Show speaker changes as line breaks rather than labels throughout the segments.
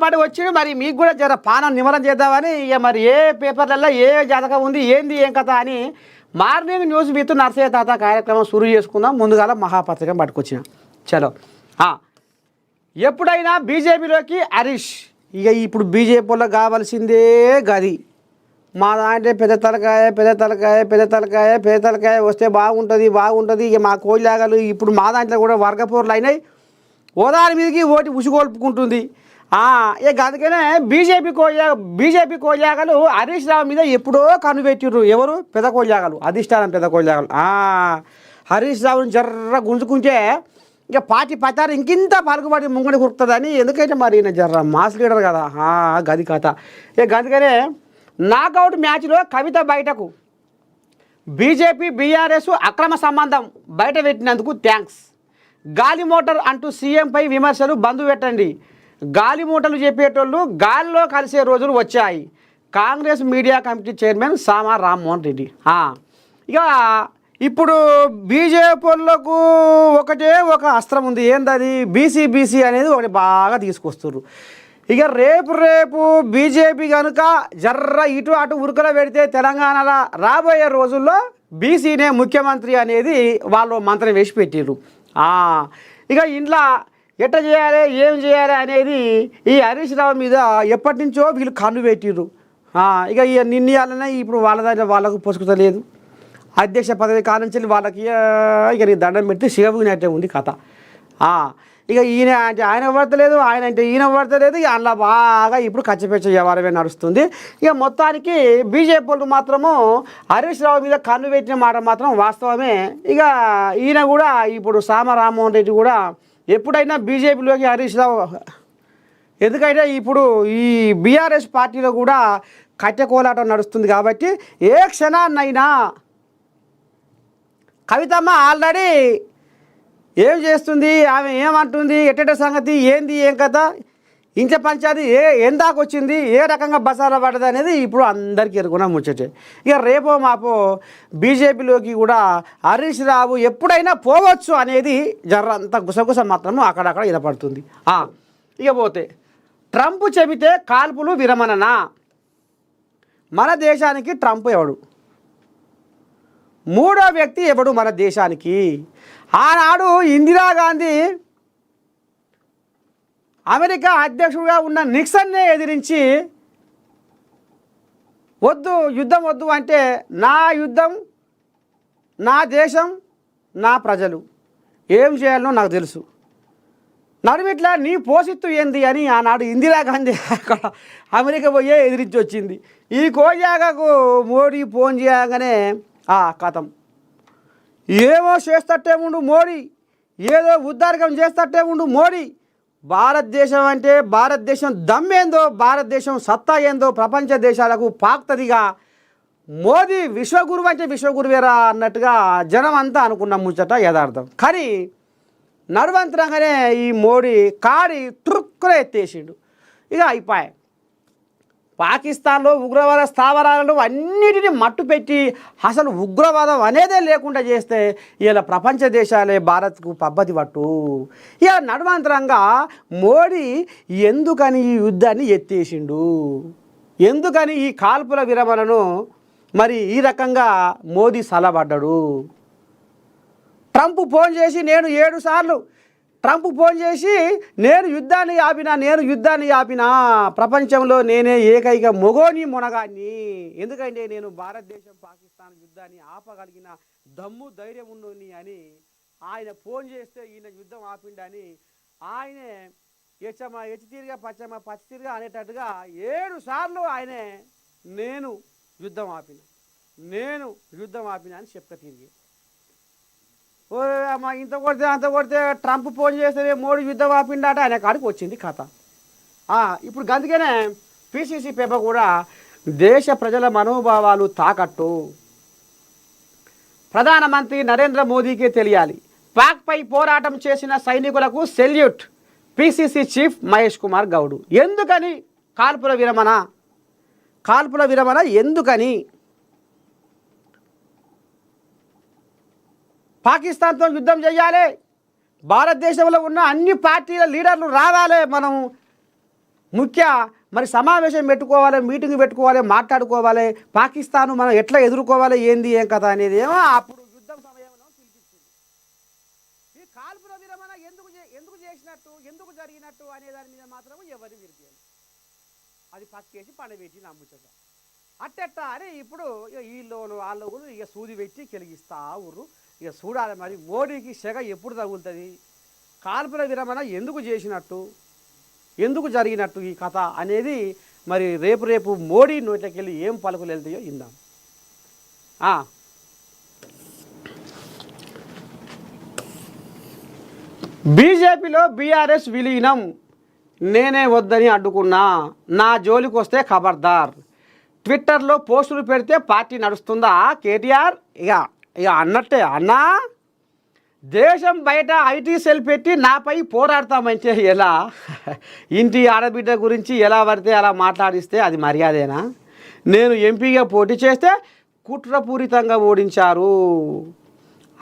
పాటు వచ్చి మరి మీకు కూడా జర పానం నిమరం చేద్దామని ఇక మరి ఏ పేపర్లలో ఏ జాతకం ఉంది ఏంది ఏం కథ అని మార్నింగ్ న్యూస్ విత్ నర్సయ్య తాత కార్యక్రమం షురూ చేసుకుందాం. ముందుగాల మహాపత్రికం పట్టుకొచ్చిన చలో. ఎప్పుడైనా బీజేపీలోకి హరీష్ ఇక ఇప్పుడు బీజేపీలో కావాల్సిందే గది. మా దాంట్లో పెద్ద తలకాయ వస్తే బాగుంటుంది ఇక మా కోయిలాగలు ఇప్పుడు మా దాంట్లో కూడా వర్గపోర్లు అయినాయి. ఓదాని మీదకి ఓటి ఉసుగొల్పుకుంటుంది. ఇక అందుకనే బీజేపీ కోయిలాగలు హరీష్ రావు మీద ఎప్పుడో కనుపెట్టిర్రు. ఎవరు? పెద్ద కోయిలాగలు, అధిష్టానం పెద్ద కోయిలాగలు. హరీష్ రావుని జర్ర గుంజుకుంటే ఇక పార్టీ పతారు ఇంకింత పలుకుబడి ముంగడి కురుతుందని. ఎందుకంటే మరి ఈయన జర్ర మాస్ లీడర్ కదా. గది కథ. ఇక అందుకనే నాకౌట్ మ్యాచ్లో కవిత బయటకు, బీజేపీ బీఆర్ఎస్ అక్రమ సంబంధం బయట పెట్టినందుకు థ్యాంక్స్. గాలి మోటార్ అంటూ సీఎంపై విమర్శలు బంద్ పెట్టండి. గాలి మోటార్లు చెప్పేటోళ్ళు గాలిలో కలిసే రోజులు వచ్చాయి. కాంగ్రెస్ మీడియా కమిటీ చైర్మన్ సామా రామ్మోహన్ రెడ్డి. ఇక ఇప్పుడు బీజేపీలకు ఒకటే ఒక అస్త్రం ఉంది. ఏందది? బీసీ అనేది ఒకటి బాగా తీసుకొస్తున్నారు. ఇక రేపు బీజేపీ కనుక జర్ర ఇటు అటు ఉరుకలో పెడితే తెలంగాణలో రాబోయే రోజుల్లో బీసీనే ముఖ్యమంత్రి అనేది వాళ్ళు మంత్రం వేసి పెట్టిర్రు. ఇక ఇంట్లో ఎట్లా చేయాలి ఏం చేయాలి అనేది ఈ హరీష్ రావు మీద ఎప్పటి నుంచో వీళ్ళు కన్ను పెట్టిర్రు. ఇక నిర్ణయాలనే ఇప్పుడు వాళ్ళ దగ్గర వాళ్ళకు పొసుకుతలేదు. అధ్యక్ష పదవి కానుంచి వాళ్ళకి ఇక నీ దండం పెడితే శివగినట్టే ఉంది కథ. ఇక ఈయన అంటే ఆయన పడతలేదు, ఆయన అంటే ఈయన పడతలేదు. ఇక అందులో బాగా ఇప్పుడు కచ్చపెచ్చ వ్యవహారమే నడుస్తుంది. ఇక మొత్తానికి బీజేపీ మాత్రము హరీష్ రావు మీద కన్ను పెట్టిన మాట మాత్రం వాస్తవమే. ఇక ఈయన కూడా ఇప్పుడు సామ రామ్మోహన్ రెడ్డి కూడా ఎప్పుడైనా బీజేపీలోకి హరీష్ రావు, ఎందుకంటే ఇప్పుడు ఈ బీఆర్ఎస్ పార్టీలో కూడా కట్టె కోలాటం నడుస్తుంది కాబట్టి ఏ క్షణాన్నైనా కవితమ్మ ఆల్రెడీ ఏం చేస్తుంది, ఆమె ఏమంటుంది, ఎట్టేట సంగతి ఏంది ఏం కథ, ఇంచ పంచాది ఎందాకొచ్చింది, ఏ రకంగా బసారా పడ్డది అనేది ఇప్పుడు అందరికీ ఎరుగున ముచ్చటే. ఇక రేపో మాపో బీజేపీలోకి కూడా హరీష్ రావు ఎప్పుడైనా పోవచ్చు అనేది జర్రంత గుసగుస మాత్రము అక్కడక్కడ వినపడుతుంది. ఇక పోతే ట్రంప్ చెబితే కాల్పులు విరమణనా? మన దేశానికి ట్రంప్ ఎవడు? మూడో వ్యక్తి ఎవడు మన దేశానికి? ఆనాడు ఇందిరాగాంధీ అమెరికా అధ్యక్షుడిగా ఉన్న నిక్సన్నే ఎదిరించి యుద్ధం వద్దు అంటే నా యుద్ధం, నా దేశం, నా ప్రజలు ఏం చేయాలనో నాకు తెలుసు, నడుమిట్లా నీ పోషిత్తు ఏంది అని ఆనాడు ఇందిరాగాంధీ అక్కడ అమెరికా పోయే ఎదిరించి వచ్చింది. ఈ కోజాగకు మోడీ ఫోన్ చేయగానే కథం ఏమో చేస్తట్టే ఉండు మోడీ, ఏదో ఉద్దారకం చేస్తట్టే ఉండు మోడీ. భారతదేశం అంటే భారతదేశం దమ్మేందో, భారతదేశం సత్తా ఏందో ప్రపంచ దేశాలకు పాక్తదిగా. మోదీ విశ్వగురువు అంటే విశ్వగురువేరా అన్నట్టుగా జనం అంతా అనుకున్న ముచ్చట యథార్థం. కానీ నడువంతరంగానే ఈ మోడీ కాడి ట్రుక్కున ఎత్తేసిండు. ఇక అయిపోయాయి. పాకిస్తాన్లో ఉగ్రవాద స్థావరాలను అన్నిటినీ మట్టు పెట్టి అసలు ఉగ్రవాదం అనేదే లేకుండా చేస్తే ఇలా ప్రపంచ దేశాలే భారత్కు పబ్బతి పట్టు. ఇక నడుమంతరంగా మోడీ ఎందుకని ఈ యుద్ధాన్ని ఎత్తేసిండు, ఎందుకని ఈ కాల్పుల విరమణను మరి ఈ రకంగా మోదీ సలబడ్డాడు? ట్రంప్ ఫోన్ చేసి నేను యుద్ధాన్ని ఆపినా ప్రపంచంలో నేనే ఏకైక మొగోని మునగాన్ని, ఎందుకంటే నేను భారతదేశం పాకిస్తాన్ యుద్ధాన్ని ఆపగలిగిన దమ్ము ధైర్యం ఉన్నోని అని ఆయన ఫోన్ చేస్తే ఈయన యుద్ధం ఆపిండని ఆయనే ఎచ్చతీరుగా పచ్చితీరుగా అనేటట్టుగా 7 సార్లు ఆయనే నేను యుద్ధం ఆపిన అని చెప్తా తిరిగి. అమ్మా ఇంత కొడితే ట్రంప్ ఫోన్ చేస్తే మోడీ యుద్ధం ఆపిండట ఆయన కాడికి వచ్చింది కథ. ఇప్పుడు అందుకనే పిసిసి పేపర్ కూడా దేశ ప్రజల మనోభావాలు తాకట్టు ప్రధానమంత్రి నరేంద్ర మోదీకే తెలియాలి. పాక్పై పోరాటం చేసిన సైనికులకు salute. PCC chief Mahesh Kumar Goud. ఎందుకని కాల్పుల విరమణ ఎందుకని? పాకిస్తాన్తో యుద్ధం చేయాలి, భారతదేశంలో ఉన్న అన్ని పార్టీల లీడర్లు రావాలి, మనం ముఖ్య మరి సమావేశం పెట్టుకోవాలి, మీటింగ్ పెట్టుకోవాలి, మాట్లాడుకోవాలి, పాకిస్తాన్ మనం ఎట్లా ఎదుర్కోవాలి, ఏంది ఏం కథ అనేది ఏమో అప్పుడు యుద్ధం సమయంలో పిలిపించింది. ఈ కాల్పుల విరమణ ఎందుకు చేసినట్టు, ఎందుకు జరిగినట్టు అనే దాని మీద మాత్రం ఎవరు విరిపారు. అది పక్కేసి పండబెట్టి నమ్ముచ్చట అట్టెట్ట అని ఇప్పుడు ఇక వీళ్ళు వాళ్ళు ఇక సూది పెట్టి కెలిగిస్తా ఊరు. ఇక చూడాలి మరి మోడీకి సెగ ఎప్పుడు తగులుతుంది, కాల్పుల విరమణ ఎందుకు చేసినట్టు, ఎందుకు జరిగినట్టు ఈ కథ అనేది మరి రేపు మోడీ నోట్లోకి వెళ్ళి ఏం పలుకులు వెళ్తాయో ఇందాం. బీజేపీలో బీఆర్ఎస్ విలీనం నేనే వద్దని అడ్డుకున్నా, నా జోలికి వస్తే ఖబర్దార్. ట్విట్టర్లో పోస్టులు పెడితే పార్టీ నడుస్తుందా కేటీఆర్? ఇక ఇక అన్నట్టే అన్నా, దేశం బయట ఐటీ సెల్ పెట్టి నాపై పోరాడతామంటే ఎలా? ఇంటి ఆడబిడ్డ గురించి ఎలా పడితే అలా మాట్లాడిస్తే అది మర్యాదేనా? నేను ఎంపీగా పోటీ చేస్తే కుట్రపూరితంగా ఓడించారు.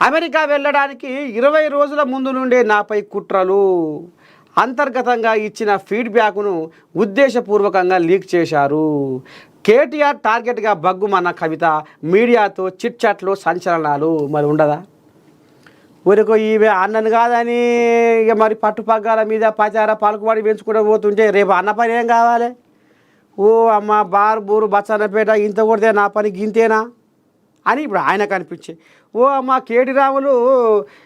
అమెరికా వెళ్ళడానికి 20 రోజుల ముందు నుండే నాపై కుట్రలు, అంతర్గతంగా ఇచ్చిన ఫీడ్బ్యాక్ను ఉద్దేశపూర్వకంగా లీక్ చేశారు. కేటీఆర్ టార్గెట్గా బగ్గుమన్న కవిత మీడియాతో చిట్చాట్లు సంచలనాలు. మరి ఉండదా? ఊరికో ఈమె అన్నను కాదని ఇక మరి పట్టుపగ్గాల మీద పచార పలుకుబడి పెంచుకుంటూ పోతుంటే రేపు అన్న పని ఏం కావాలి? ఓ అమ్మ బారు బూరు బచ్చన్నపేట ఇంత కొడితే నా పని గింతేనా అని ఇప్పుడు ఆయనకు అనిపించే. ఓ అమ్మ కేటీ రాములు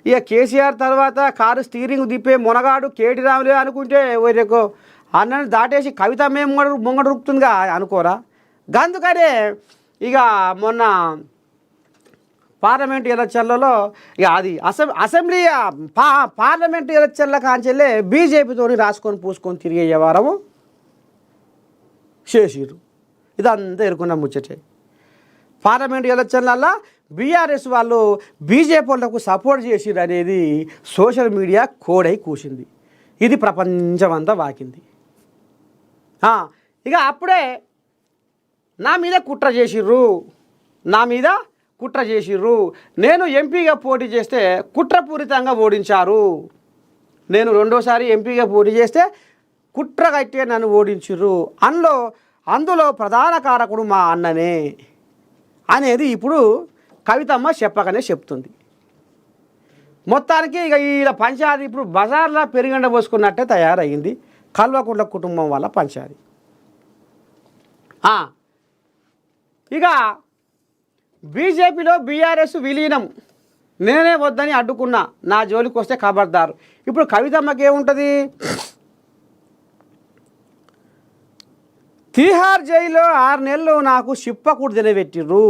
ఇక కేసీఆర్ తర్వాత కారు స్టీరింగ్ తిప్పే మునగాడు కేటీ రాములే అనుకుంటే రేపు అన్నను దాటేసి కవిత మేము ముంగడురుకుతుందిగా అనుకోరా? అందుకనే ఇక మొన్న పార్లమెంట్ ఎలక్షన్లలో ఇక అది అసెంబ్లీ పార్లమెంట్ ఎలక్షన్ల కాంచెల్లే బీజేపీతో రాసుకొని పూసుకొని తిరిగే వారము చేసిరు. ఇదంతా ఎరుకున్న ముచ్చటే. పార్లమెంట్ ఎలక్షన్లల్లో బీఆర్ఎస్ వాళ్ళు బీజేపీ వాళ్ళకు సపోర్ట్ చేసిరు అనేది సోషల్ మీడియా కోడై కూసింది. ఇది ప్రపంచమంతా వాకింది. ఇక అప్పుడే నా మీద కుట్ర చేసిర్రు, నేను ఎంపీగా పోటీ చేస్తే కుట్రపూరితంగా ఓడించారు, నేను రెండోసారి ఎంపీగా పోటీ చేస్తే కుట్ర కట్టే నన్ను ఓడించిర్రు, అందులో ప్రధాన కారకుడు మా అన్ననే అనేది ఇప్పుడు కవితమ్మ చెప్పకనే చెప్తుంది. మొత్తానికి ఇక వీళ్ళ పంచాయతీ ఇప్పుడు బజార్లో పెరిగండ పోసుకున్నట్టే తయారయ్యింది. కల్వకుంట్ల కుటుంబం వల్ల పంచాయతీ. ఇక బీజేపీలో బీఆర్ఎస్ విలీనం నేనే వద్దని అడ్డుకున్నా, నా జోలికి వస్తే ఖబర్దారు. ఇప్పుడు కవితమ్మకి ఏముంటుంది? తీహార్ జైల్లో 6 నెలలు నాకు చిప్పకూడు తినబెట్టిర్రు.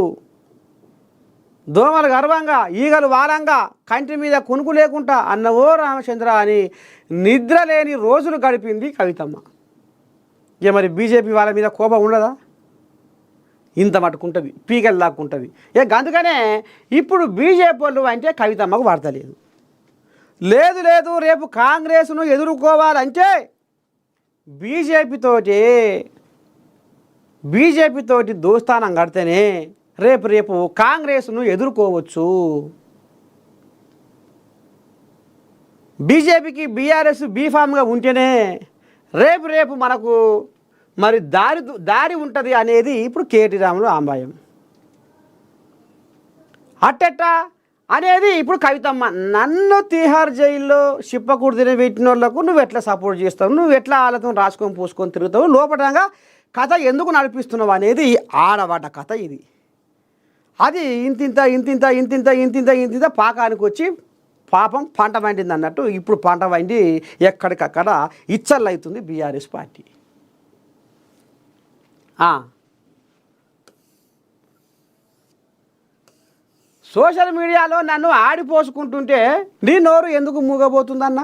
దోమలు గర్వంగా, ఈగలు వారంగా, కంటి మీద కొనుకు లేకుండా అన్నవో రామచంద్ర అని నిద్ర లేని రోజులు గడిపింది కవితమ్మ. ఇక మరి బీజేపీ వాళ్ళ మీద కోపం ఉండదా? ఇంత మటుకుంటుంది, పీకలు దాక్కుంటుంది. అందుకనే ఇప్పుడు బీజేపీ వాళ్ళు అంటే కవితమ్మకు వాడతలేదు. లేదు రేపు కాంగ్రెస్ను ఎదుర్కోవాలంటే బీజేపీతోటి దోస్తానం కడితేనే రేపు కాంగ్రెస్ను ఎదుర్కోవచ్చు. బీజేపీకి బీఆర్ఎస్ బీఫామ్గా ఉంటేనే రేపు మనకు మరి దారి ఉంటుంది అనేది ఇప్పుడు కేటీ రాములు ఆంబాయం. అట్టెట్ట అనేది ఇప్పుడు కవితమ్మ నన్ను తీహార్ జైల్లో చిప్పకూడు తినబెట్టిన వాళ్ళకు నువ్వు ఎట్లా సపోర్ట్ చేస్తావు, నువ్వు ఎట్లా వాళ్ళతో రాసుకొని పూసుకొని తిరుగుతావు, లోపటంగా కథ ఎందుకు నడిపిస్తున్నావు అనేది ఆడవాట కథ ఇది. అది ఇంతింత పాకానికి వచ్చి పాపం పంట పండింది అన్నట్టు ఇప్పుడు పంట పండి ఎక్కడికక్కడ ఇచ్చళ్ళు అవుతుంది బీఆర్ఎస్ పార్టీ. సోషల్ మీడియాలో నన్ను ఆడిపోసుకుంటుంటే నీ నోరు ఎందుకు మూగబోతుందన్న?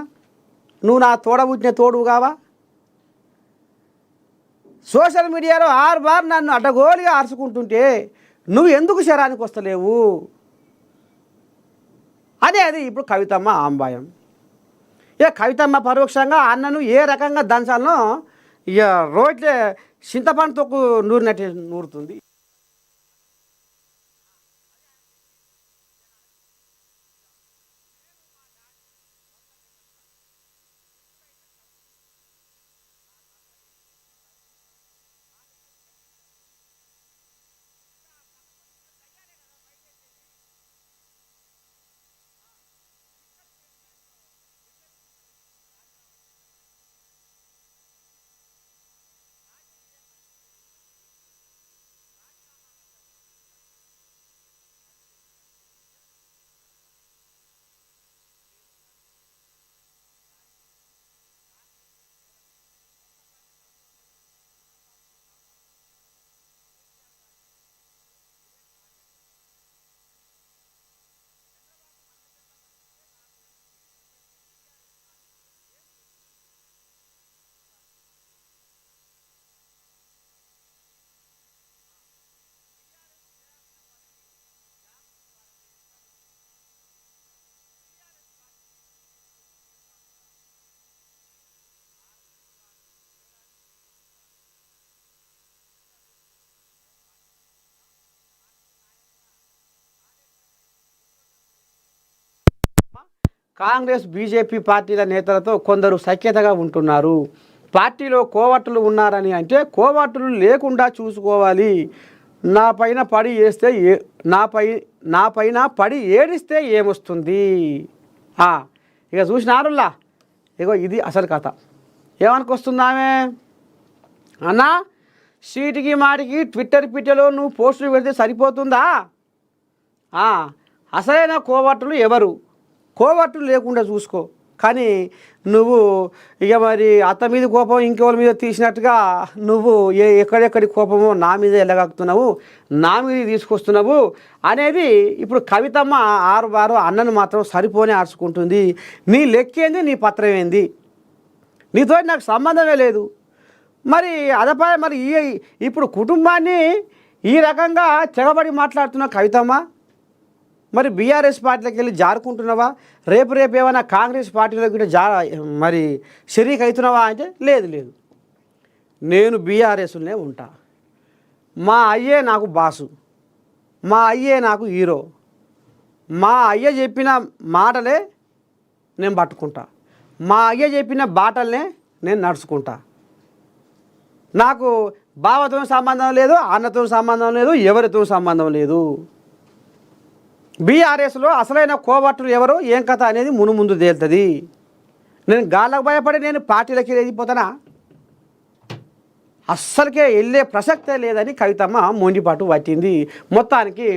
నువ్వు నా తోడబుట్టిన తోడు కావా? సోషల్ మీడియాలో 6 బార్ నన్ను అడ్డగోలుగా అరుచుకుంటుంటే నువ్వు ఎందుకు శరానికి వస్తలేవు అనేది ఇప్పుడు కవితమ్మ ఆంబాయం. ఇక కవితమ్మ పరోక్షంగా అన్నను ఏ రకంగా దంచాలనో ఇక రోడ్లే చింతపండు తొక్కు నూరినట్టు నూరుతుంది. కాంగ్రెస్ బీజేపీ పార్టీల నేతలతో కొందరు సఖ్యతగా ఉంటున్నారు. పార్టీలో కోవట్టులు ఉన్నారని అంటే కోవట్టులు లేకుండా చూసుకోవాలి. నా పైన పడి వేస్తే నా పైన పడి ఏడిస్తే ఏమొస్తుంది? ఇక చూసినారులా, ఇగో ఇది అసలు కథ. ఏమనుకొస్తుందామే అన్నా, సీటికి మాటికి ట్విట్టర్ పిట్టలో నువ్వు పోస్టులు పెడితే సరిపోతుందా? అసలైన కోవట్టులు ఎవరు? కోవట్టులు లేకుండా చూసుకో. కానీ నువ్వు ఇక మరి అత్త మీద కోపం ఇంకెవరి మీద తీసినట్టుగా నువ్వు ఎక్కడెక్కడి కోపమో నా మీద ఎల్లగక్కుతున్నావు, నా మీద తీసుకొస్తున్నావు అనేది ఇప్పుడు కవితమ్మ ఆరు అన్నను మాత్రం సరిపోనే ఆర్చుకుంటుంది. నీ లెక్కేంది, నీ పత్రం ఏంది, నీతో నాకు సంబంధమే లేదు. మరి అదపై మరి ఇప్పుడు కుటుంబాన్ని ఈ రకంగా తెగబడి మాట్లాడుతున్న కవితమ్మ, మరి బీఆర్ఎస్ పార్టీలోకి వెళ్ళి జారుకుంటున్నావా? రేపు ఏమైనా కాంగ్రెస్ పార్టీలో కూడా మరి షరీక్ అవుతున్నావా అంటే లేదు, నేను బీఆర్ఎస్లోనే ఉంటా. మా అయ్యే నాకు బాసు, మా అయ్యే నాకు హీరో. మా అయ్య చెప్పిన మాటలే నేను పట్టుకుంటా, మా అయ్య చెప్పిన బాటలనే నేను నడుచుకుంటా. నాకు బావతో సంబంధం లేదు, అన్నతో సంబంధం లేదు, ఎవరితో సంబంధం లేదు. బీఆర్ఎస్లో అసలైన కోవట్టులు ఎవరు, ఏం కథ అనేది ముందు తేలుతుంది. నేను గాళ్ళకు భయపడి నేను పార్టీలకి వెళ్ళిపోతానా? అస్సలకే వెళ్ళే ప్రసక్తే లేదని కవితమ్మ మొండిపాటు పట్టింది. మొత్తానికి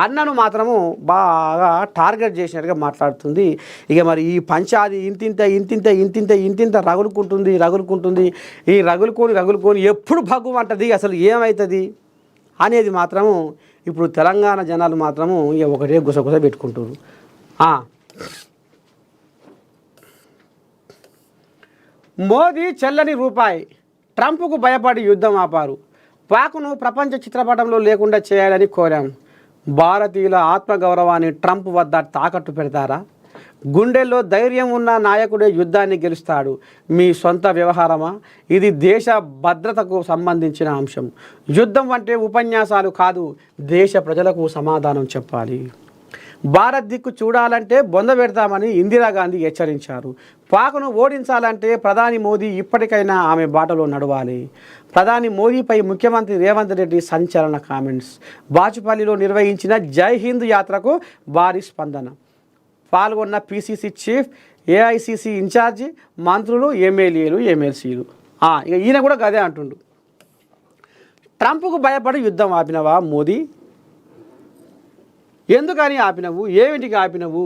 అన్నను మాత్రము బాగా టార్గెట్ చేసినట్టుగా మాట్లాడుతుంది. ఇక మరి ఈ పంచాది ఇంతింత రగులుకుంటుంది. ఈ రగులుకొని ఎప్పుడు భగ్గుమంటది, అసలు ఏమవుతుంది అనేది మాత్రము ఇప్పుడు తెలంగాణ జనాలు మాత్రము ఇక ఒకటే గుసగుస పెట్టుకుంటారు. మోదీ చెల్లని రూపాయి, ట్రంప్కు భయపడి యుద్ధం ఆపారు. పాక్ను ప్రపంచ చిత్రపటంలో లేకుండా చేయాలని కోరాం. భారతీయుల ఆత్మగౌరవాన్ని ట్రంప్ వద్ద తాకట్టు పెడతారా? గుండెల్లో ధైర్యం ఉన్న నాయకుడే యుద్ధాన్ని గెలుస్తాడు. మీ సొంత వ్యవహారమా? ఇది దేశ భద్రతకు సంబంధించిన అంశం. యుద్ధం అంటే ఉపన్యాసాలు కాదు, దేశ ప్రజలకు సమాధానం చెప్పాలి. భారత్ దిక్కు చూడాలంటే బొంద పెడతామని ఇందిరాగాంధీ హెచ్చరించారు. పాక్ను ఓడించాలంటే ప్రధాని మోదీ ఇప్పటికైనా ఆమె బాటలో నడవాలి. ప్రధాని మోదీపై ముఖ్యమంత్రి రేవంత్ రెడ్డి సంచలన కామెంట్స్. బాచుపల్లిలో నిర్వహించిన జై హింద్ యాత్రకు భారీ స్పందన. పాల్గొన్న పీసీసీ చీఫ్, ఏఐసీసీ ఇన్ఛార్జి, మంత్రులు, ఎమ్మెల్యేలు, ఎమ్మెల్సీలు. ఇక ఈయన కూడా గదే అంటుండు. ట్రంప్కు భయపడి యుద్ధం ఆపినవా మోదీ? ఎందుకని ఆపినవు? ఏమిటికి ఆపినవు?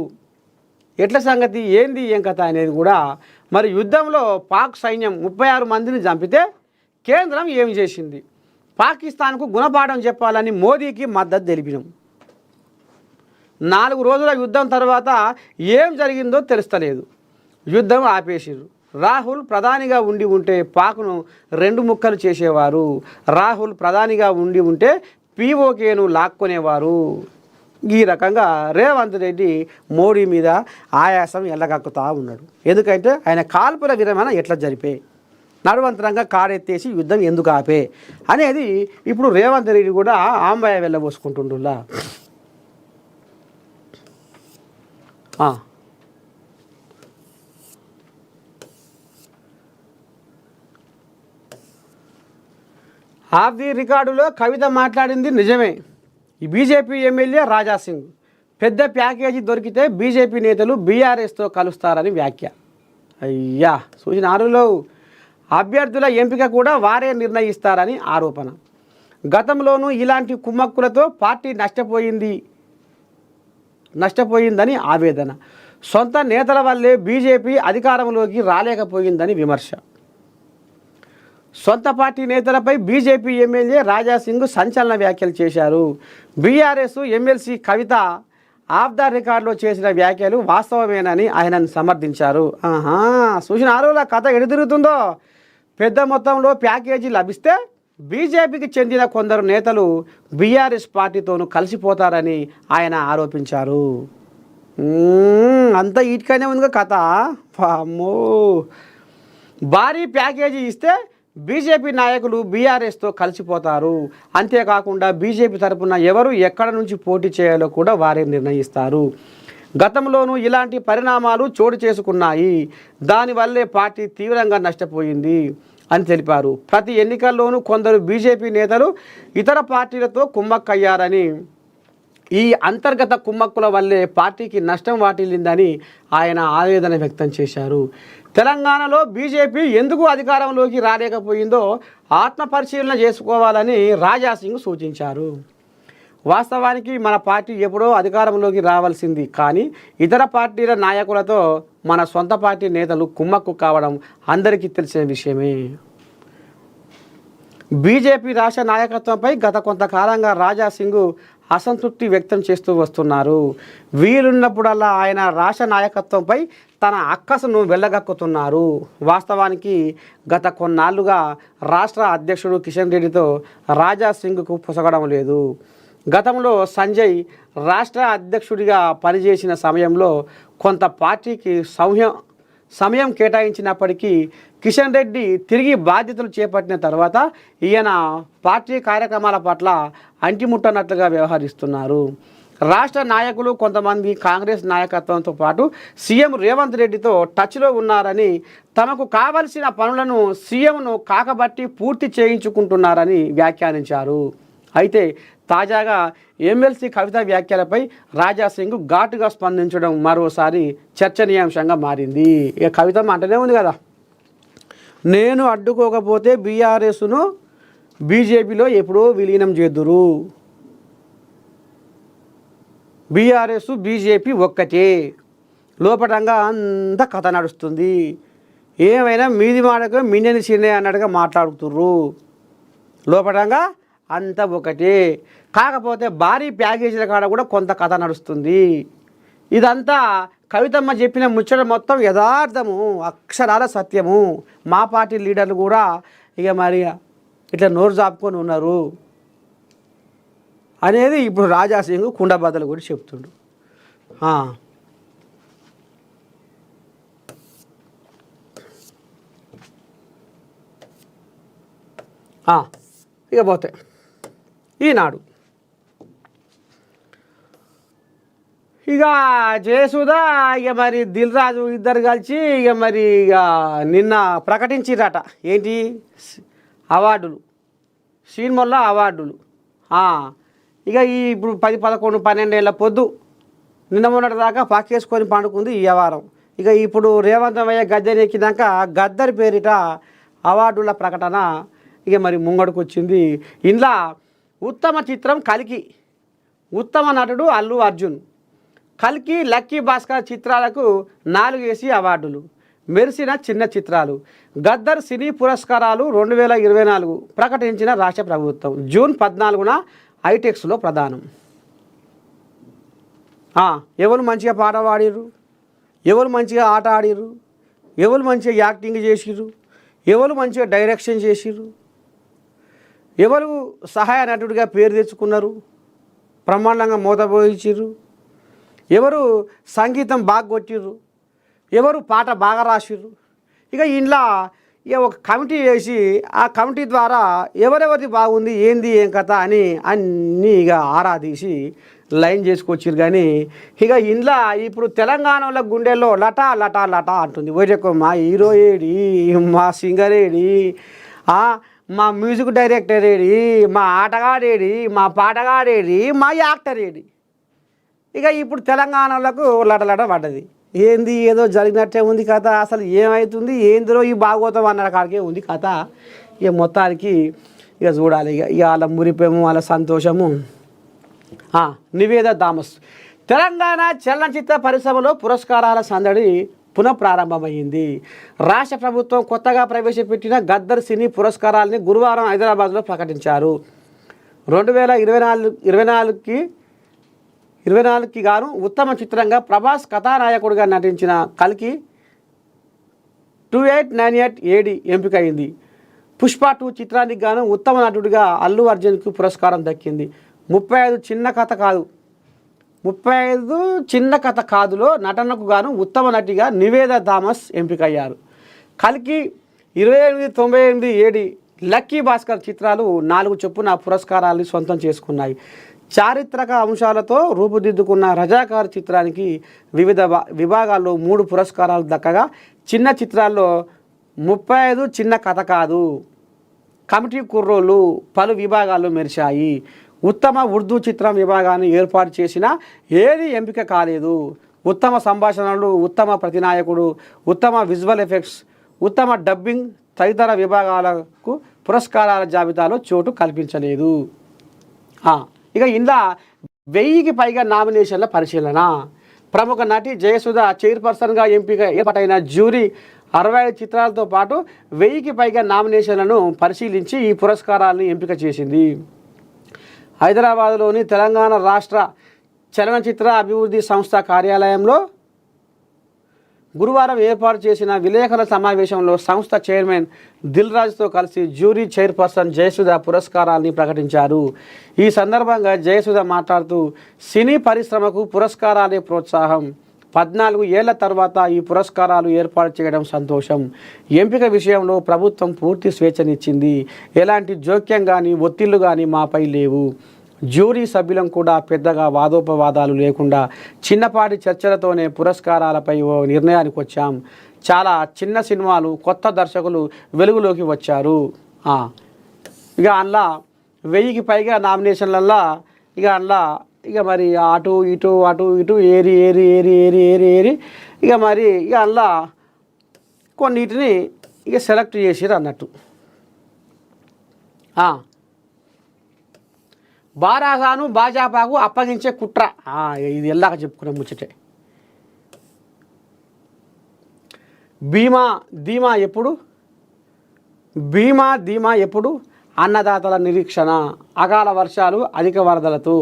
ఎట్ల సంగతి ఏంది, ఏం కథ అనేది కూడా. మరి యుద్ధంలో పాక్ సైన్యం 36 మందిని చంపితే కేంద్రం ఏమి చేసింది? పాకిస్తాన్కు గుణపాఠం చెప్పాలని మోదీకి మద్దతు తెలిపినాం. 4 రోజుల యుద్ధం తర్వాత ఏం జరిగిందో తెలుస్తలేదు. యుద్ధం ఆపేసిరు. రాహుల్ ప్రధానిగా ఉంటే పాక్ను 2 ముక్కలు చేసేవారు. రాహుల్ ప్రధానిగా ఉంటే పీఓకేను లాక్కునేవారు. ఈ రకంగా రేవంత్ రెడ్డి మోడీ మీద ఆయాసం ఎల్లగక్కుతా ఉన్నాడు. ఎందుకంటే ఆయన కాల్పుల విరమణ ఎట్లా జరిపే, నడువంతరంగా కాడెత్తేసి యుద్ధం ఎందుకు ఆపే అనేది ఇప్పుడు రేవంత్ రెడ్డి కూడా ఆంబాయ వెళ్ళబోసుకుంటుండులా. ఆఫ్ ది రికార్డులో కవిత మాట్లాడింది నిజమే. ఈ బీజేపీ ఎమ్మెల్యే రాజాసింగ్ పెద్ద ప్యాకేజీ దొరికితే బీజేపీ నేతలు బీఆర్ఎస్తో కలుస్తారని వ్యాఖ్య. అయ్యా చూసిన ఆరులో అభ్యర్థుల ఎంపిక కూడా వారే నిర్ణయిస్తారని ఆరోపణ. గతంలోనూ ఇలాంటి కుమ్మక్కులతో పార్టీ నష్టపోయిందని ఆవేదన. సొంత నేతల వల్లే బీజేపీ అధికారంలోకి రాలేకపోయిందని విమర్శ. సొంత పార్టీ నేతలపై బీజేపీ ఎమ్మెల్యే రాజాసింగ్ సంచలన వ్యాఖ్యలు చేశారు. BRS MLC Kavitha of the రికార్డులో చేసిన వ్యాఖ్యలు వాస్తవమేనని ఆయనను సమర్థించారు. సూచన ఆరోల కథ ఎడుతిరుగుతుందో. పెద్ద మొత్తంలో ప్యాకేజీ లభిస్తే బీజేపీకి చెందిన కొందరు నేతలు బీఆర్ఎస్ పార్టీతోనూ కలిసిపోతారని ఆయన ఆరోపించారు. అంతా ఇటుకనే ఉందిగా కథ. అమ్మో, భారీ ప్యాకేజీ ఇస్తే బీజేపీ నాయకులు బీఆర్ఎస్తో కలిసిపోతారు. అంతేకాకుండా బీజేపీ తరపున ఎవరు ఎక్కడ నుంచి పోటీ చేయాలో కూడా వారే నిర్ణయిస్తారు. గతంలోనూ ఇలాంటి పరిణామాలు చోటు చేసుకున్నాయి. దానివల్లే పార్టీ తీవ్రంగా నష్టపోయింది అని తెలిపారు. ప్రతి ఎన్నికల్లోనూ కొందరు బీజేపీ నేతలు ఇతర పార్టీలతో కుమ్మక్కయ్యారని, ఈ అంతర్గత కుమ్మక్కుల వల్లే పార్టీకి నష్టం వాటిల్లిందని ఆయన ఆవేదన వ్యక్తం చేశారు. తెలంగాణలో బీజేపీ ఎందుకు అధికారంలోకి రాలేకపోయిందో ఆత్మపరిశీలన చేసుకోవాలని రాజాసింగ్ సూచించారు. వాస్తవానికి మన పార్టీ ఎప్పుడో అధికారంలోకి రావాల్సింది, కానీ ఇతర పార్టీల నాయకులతో మన సొంత పార్టీ నేతలు కుమ్మక్కు కావడం అందరికీ తెలిసిన విషయమే. బీజేపీ రాష్ట్ర నాయకత్వంపై గత కొంతకాలంగా రాజాసింగ్ అసంతృప్తి వ్యక్తం చేస్తూ వస్తున్నారు. వీలున్నప్పుడల్లా ఆయన రాష్ట్ర నాయకత్వంపై తన అక్కసును వెళ్ళగక్కుతున్నారు. వాస్తవానికి గత కొన్నాళ్లుగా రాష్ట్ర అధ్యక్షుడు కిషన్ రెడ్డితో రాజాసింగ్కు పొసగడం లేదు. గతంలో సంజయ్ రాష్ట్ర అధ్యక్షుడిగా పనిచేసిన సమయంలో కొంత పార్టీకి సమయం కేటాయించినప్పటికీ కిషన్ రెడ్డి తిరిగి బాధ్యతలు చేపట్టిన తర్వాత ఈయన పార్టీ కార్యక్రమాల పట్ల అంటిముట్టనట్లుగా వ్యవహరిస్తున్నారు. రాష్ట్ర నాయకులు కొంతమంది కాంగ్రెస్ నాయకత్వంతో పాటు సీఎం రేవంత్ రెడ్డితో టచ్లో ఉన్నారని, తమకు కావలసిన పనులను సీఎంను కాకబట్టి పూర్తి చేయించుకుంటున్నారని వ్యాఖ్యానించారు. అయితే తాజాగా ఎమ్మెల్సీ కవిత వ్యాఖ్యలపై రాజాసింగ్ ఘాటుగా స్పందించడం మరోసారి చర్చనీయాంశంగా మారింది. ఇక కవిత అంటనే ఉంది కదా, నేను అడ్డుకోకపోతే బీఆర్ఎస్ను బీజేపీలో ఎప్పుడో విలీనం చేద్దురు, బీఆర్ఎస్ బీజేపీ ఒక్కటే, లోపటంగా అంత కథ నడుస్తుంది, ఏమైనా మీది మాటకు మిన్నెని చిన్న అన్నట్టుగా మాట్లాడుతుర్రు, లోపటంగా అంత ఒకటే, కాకపోతే భారీ ప్యాకేజీల కాడ కూడా కొంత కథ నడుస్తుంది. ఇదంతా కవితమ్మ చెప్పిన ముచ్చట మొత్తం యథార్థము, అక్షరాల సత్యము. మా పార్టీ లీడర్లు కూడా ఇక మరి ఇట్లా నోరు జాపుకొని ఉన్నారు అనేది ఇప్పుడు రాజాసింగ్ కుండబద్దలు కూడా చెప్తుండు. ఇక పోతే ఈనాడు ఇక జయసుధ ఇక మరి దిల్ రాజు ఇద్దరు కలిసి ఇక మరి ఇక నిన్న ప్రకటించిరట ఏంటి అవార్డులు, సినిమాల్లో అవార్డులు. ఇక ఈ ఇప్పుడు 10, 11, 12 ఏళ్ళ పొద్దు నిన్న మొన్నటి దాకా పాకేసుకొని పండుకుంది ఈ వ్యవహారం. ఇక ఇప్పుడు రేవంతమయ్య గద్దెని ఎక్కినాక గద్దరి పేరిట అవార్డుల ప్రకటన ఇక మరి ముంగడుకు వచ్చింది. ఇందులో ఉత్తమ చిత్రం కల్కి, ఉత్తమ నటుడు అల్లు అర్జున్, కల్కి లక్కీ భాస్కర్ చిత్రాలకు 4 ఏసీ అవార్డులు, మెరిసిన చిన్న చిత్రాలు. గద్దర్ సినీ పురస్కారాలు 2024 ప్రకటించిన రాష్ట్ర ప్రభుత్వం. జూన్ 14న ఐటెక్స్లో ప్రదానం. ఎవరు మంచిగా పాట పాడిర్రు, ఎవరు మంచిగా ఆట ఆడిర్రు, ఎవరు మంచిగా యాక్టింగ్ చేసిర్రు, ఎవరు మంచిగా డైరెక్షన్ చేసిర్రు, ఎవరు సహాయ నటుడిగా పేరు తెచ్చుకున్నారు, బ్రహ్మాండంగా మోతపోయించిర్రు, ఎవరు సంగీతం బాగా కొట్టిర్రు, ఎవరు పాట బాగా రాసిర్రు. ఇక ఇంట్లో ఇక ఒక కమిటీ వేసి ఆ కమిటీ ద్వారా ఎవరెవరిది బాగుంది ఏంది ఏం కథ అని అన్నీ ఇక ఆరా తీసి లైన్ చేసుకొచ్చిర్రు. కానీ ఇక ఇంట్లో ఇప్పుడు తెలంగాణలో గుండెల్లో లటా లటా లటా అంటుంది. ఓజకు మా హీరో ఏడి, మా సింగర్ ఏడి, మా మ్యూజిక్ డైరెక్టర్ ఏడి, మా ఆటగాడేడి, మా పాటగాడేడి, మా యాక్టర్ ఏడి. ఇక ఇప్పుడు తెలంగాణలకు లటలట పడ్డది. ఏంది ఏదో జరిగినట్టే ఉంది కథ, అసలు ఏమవుతుంది ఏందిరో ఈ భాగవతం అన్న కాడికే ఉంది కథ. ఇక మొత్తానికి ఇక చూడాలి. ఇక వాళ్ళ మురిపేమో వాళ్ళ సంతోషము. నివేద థామస్, తెలంగాణ చలనచిత్ర పరిశ్రమలో పురస్కారాల సందడి పునఃప్రారంభమైంది. రాష్ట్ర ప్రభుత్వం కొత్తగా ప్రవేశపెట్టిన గద్దర్ సినీ పురస్కారాలని గురువారం హైదరాబాద్లో ప్రకటించారు. 2024కి గాను ఉత్తమ చిత్రంగా ప్రభాస్ కథానాయకుడిగా నటించిన కల్కి 2898 AD ఎంపికైంది. పుష్ప 2 చిత్రానికి గాను ఉత్తమ నటుడిగా అల్లు అర్జున్కు పురస్కారం దక్కింది. 35 చిన్న కథ కాదులో నటనకు గాను ఉత్తమ నటిగా నివేద థామస్ ఎంపికయ్యారు. కల్కి 2898 AD, లక్కీ భాస్కర్ చిత్రాలు 4 చొప్పున పురస్కారాలు సొంతం చేసుకున్నాయి. చారిత్రక అంశాలతో రూపుదిద్దుకున్న రజాకార్ చిత్రానికి వివిధ విభాగాల్లో 3 పురస్కారాలు దక్కగా చిన్న చిత్రాల్లో 35 చిన్న కథ కాదు కమిటీ కుర్రోళ్ళు పలు విభాగాల్లో మెరిశాయి. ఉత్తమ ఉర్దూ చిత్రం విభాగాన్ని ఏర్పాటు చేసినా ఏది ఎంపిక కాలేదు. ఉత్తమ సంభాషణలు, ఉత్తమ ప్రతినాయకుడు, ఉత్తమ విజువల్ ఎఫెక్ట్స్, ఉత్తమ డబ్బింగ్ తదితర విభాగాలకు పురస్కారాల జాబితాలో చోటు కల్పించలేదు. ఇక ఇందులో 1000కి పైగా నామినేషన్ల పరిశీలన. ప్రముఖ నటి జయసుధ చైర్పర్సన్గా ఏర్పాటైన జ్యూరీ 65 చిత్రాలతో పాటు 1000కి పైగా నామినేషన్లను పరిశీలించి ఈ పురస్కారాలను ఎంపిక చేసింది. హైదరాబాద్లోని తెలంగాణ రాష్ట్ర చలనచిత్ర అభివృద్ధి సంస్థ కార్యాలయంలో గురువారం ఏర్పాటు చేసిన విలేకరుల సమావేశంలో సంస్థ చైర్మన్ దిల్రాజుతో కలిసి జ్యూరీ చైర్పర్సన్ జయసుధ పురస్కారాన్ని ప్రకటించారు. ఈ సందర్భంగా జయసుధ మాట్లాడుతూ సినీ పరిశ్రమకు పురస్కారాలే ప్రోత్సాహం. 14 ఏళ్ల తర్వాత ఈ పురస్కారాలు ఏర్పాటు చేయడం సంతోషం. ఎంపిక విషయంలో ప్రభుత్వం పూర్తి స్వేచ్ఛనిచ్చింది. ఎలాంటి జోక్యం కానీ ఒత్తిళ్లు కానీ మాపై లేవు. జ్యూరీ సభ్యులం కూడా పెద్దగా వాదోపవాదాలు లేకుండా చిన్నపాటి చర్చలతోనే పురస్కారాలపై ఓ నిర్ణయానికి వచ్చాం. చాలా చిన్న సినిమాలు, కొత్త దర్శకులు వెలుగులోకి వచ్చారు. ఇక అందులో 1000కి పైగా నామినేషన్లల్లో ఇక మరి అటు ఇటు ఏరి ఇక మరి ఇక అందులో కొన్నిటిని ఇక సెలెక్ట్ చేసిరు అన్నట్టు. బారాసాను భాజపాకు అప్పగించే కుట్ర, ఇది ఎల్లాక చెప్పుకునే ముచ్చటే. ధీమా ఎప్పుడు అన్నదాతల నిరీక్షణ. అకాల వర్షాలు, అధిక వరదలతో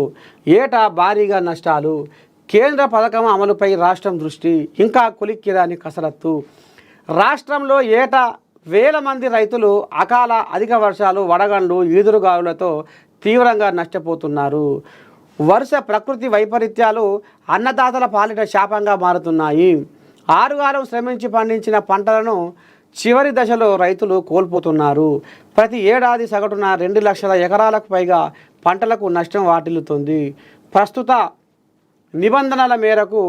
ఏటా భారీగా నష్టాలు. కేంద్ర పథకం అమలుపై రాష్ట్రం దృష్టి, ఇంకా కొలిక్కిరాని కసరత్తు. రాష్ట్రంలో ఏటా వేల మంది రైతులు అకాల, అధిక వర్షాలు, వడగండ్లు, ఈదురుగాలులతో తీవ్రంగా నష్టపోతున్నారు. వరుస ప్రకృతి వైపరీత్యాలు అన్నదాతల పాలిట శాపంగా మారుతున్నాయి. ఆరుగాలం శ్రమించి పండించిన పంటలను చివరి దశలో రైతులు కోల్పోతున్నారు. ప్రతి ఏడాది సగటున 2 లక్షల ఎకరాలకు పైగా పంటలకు నష్టం వాటిల్లుతుంది. ప్రస్తుత నిబంధనల మేరకు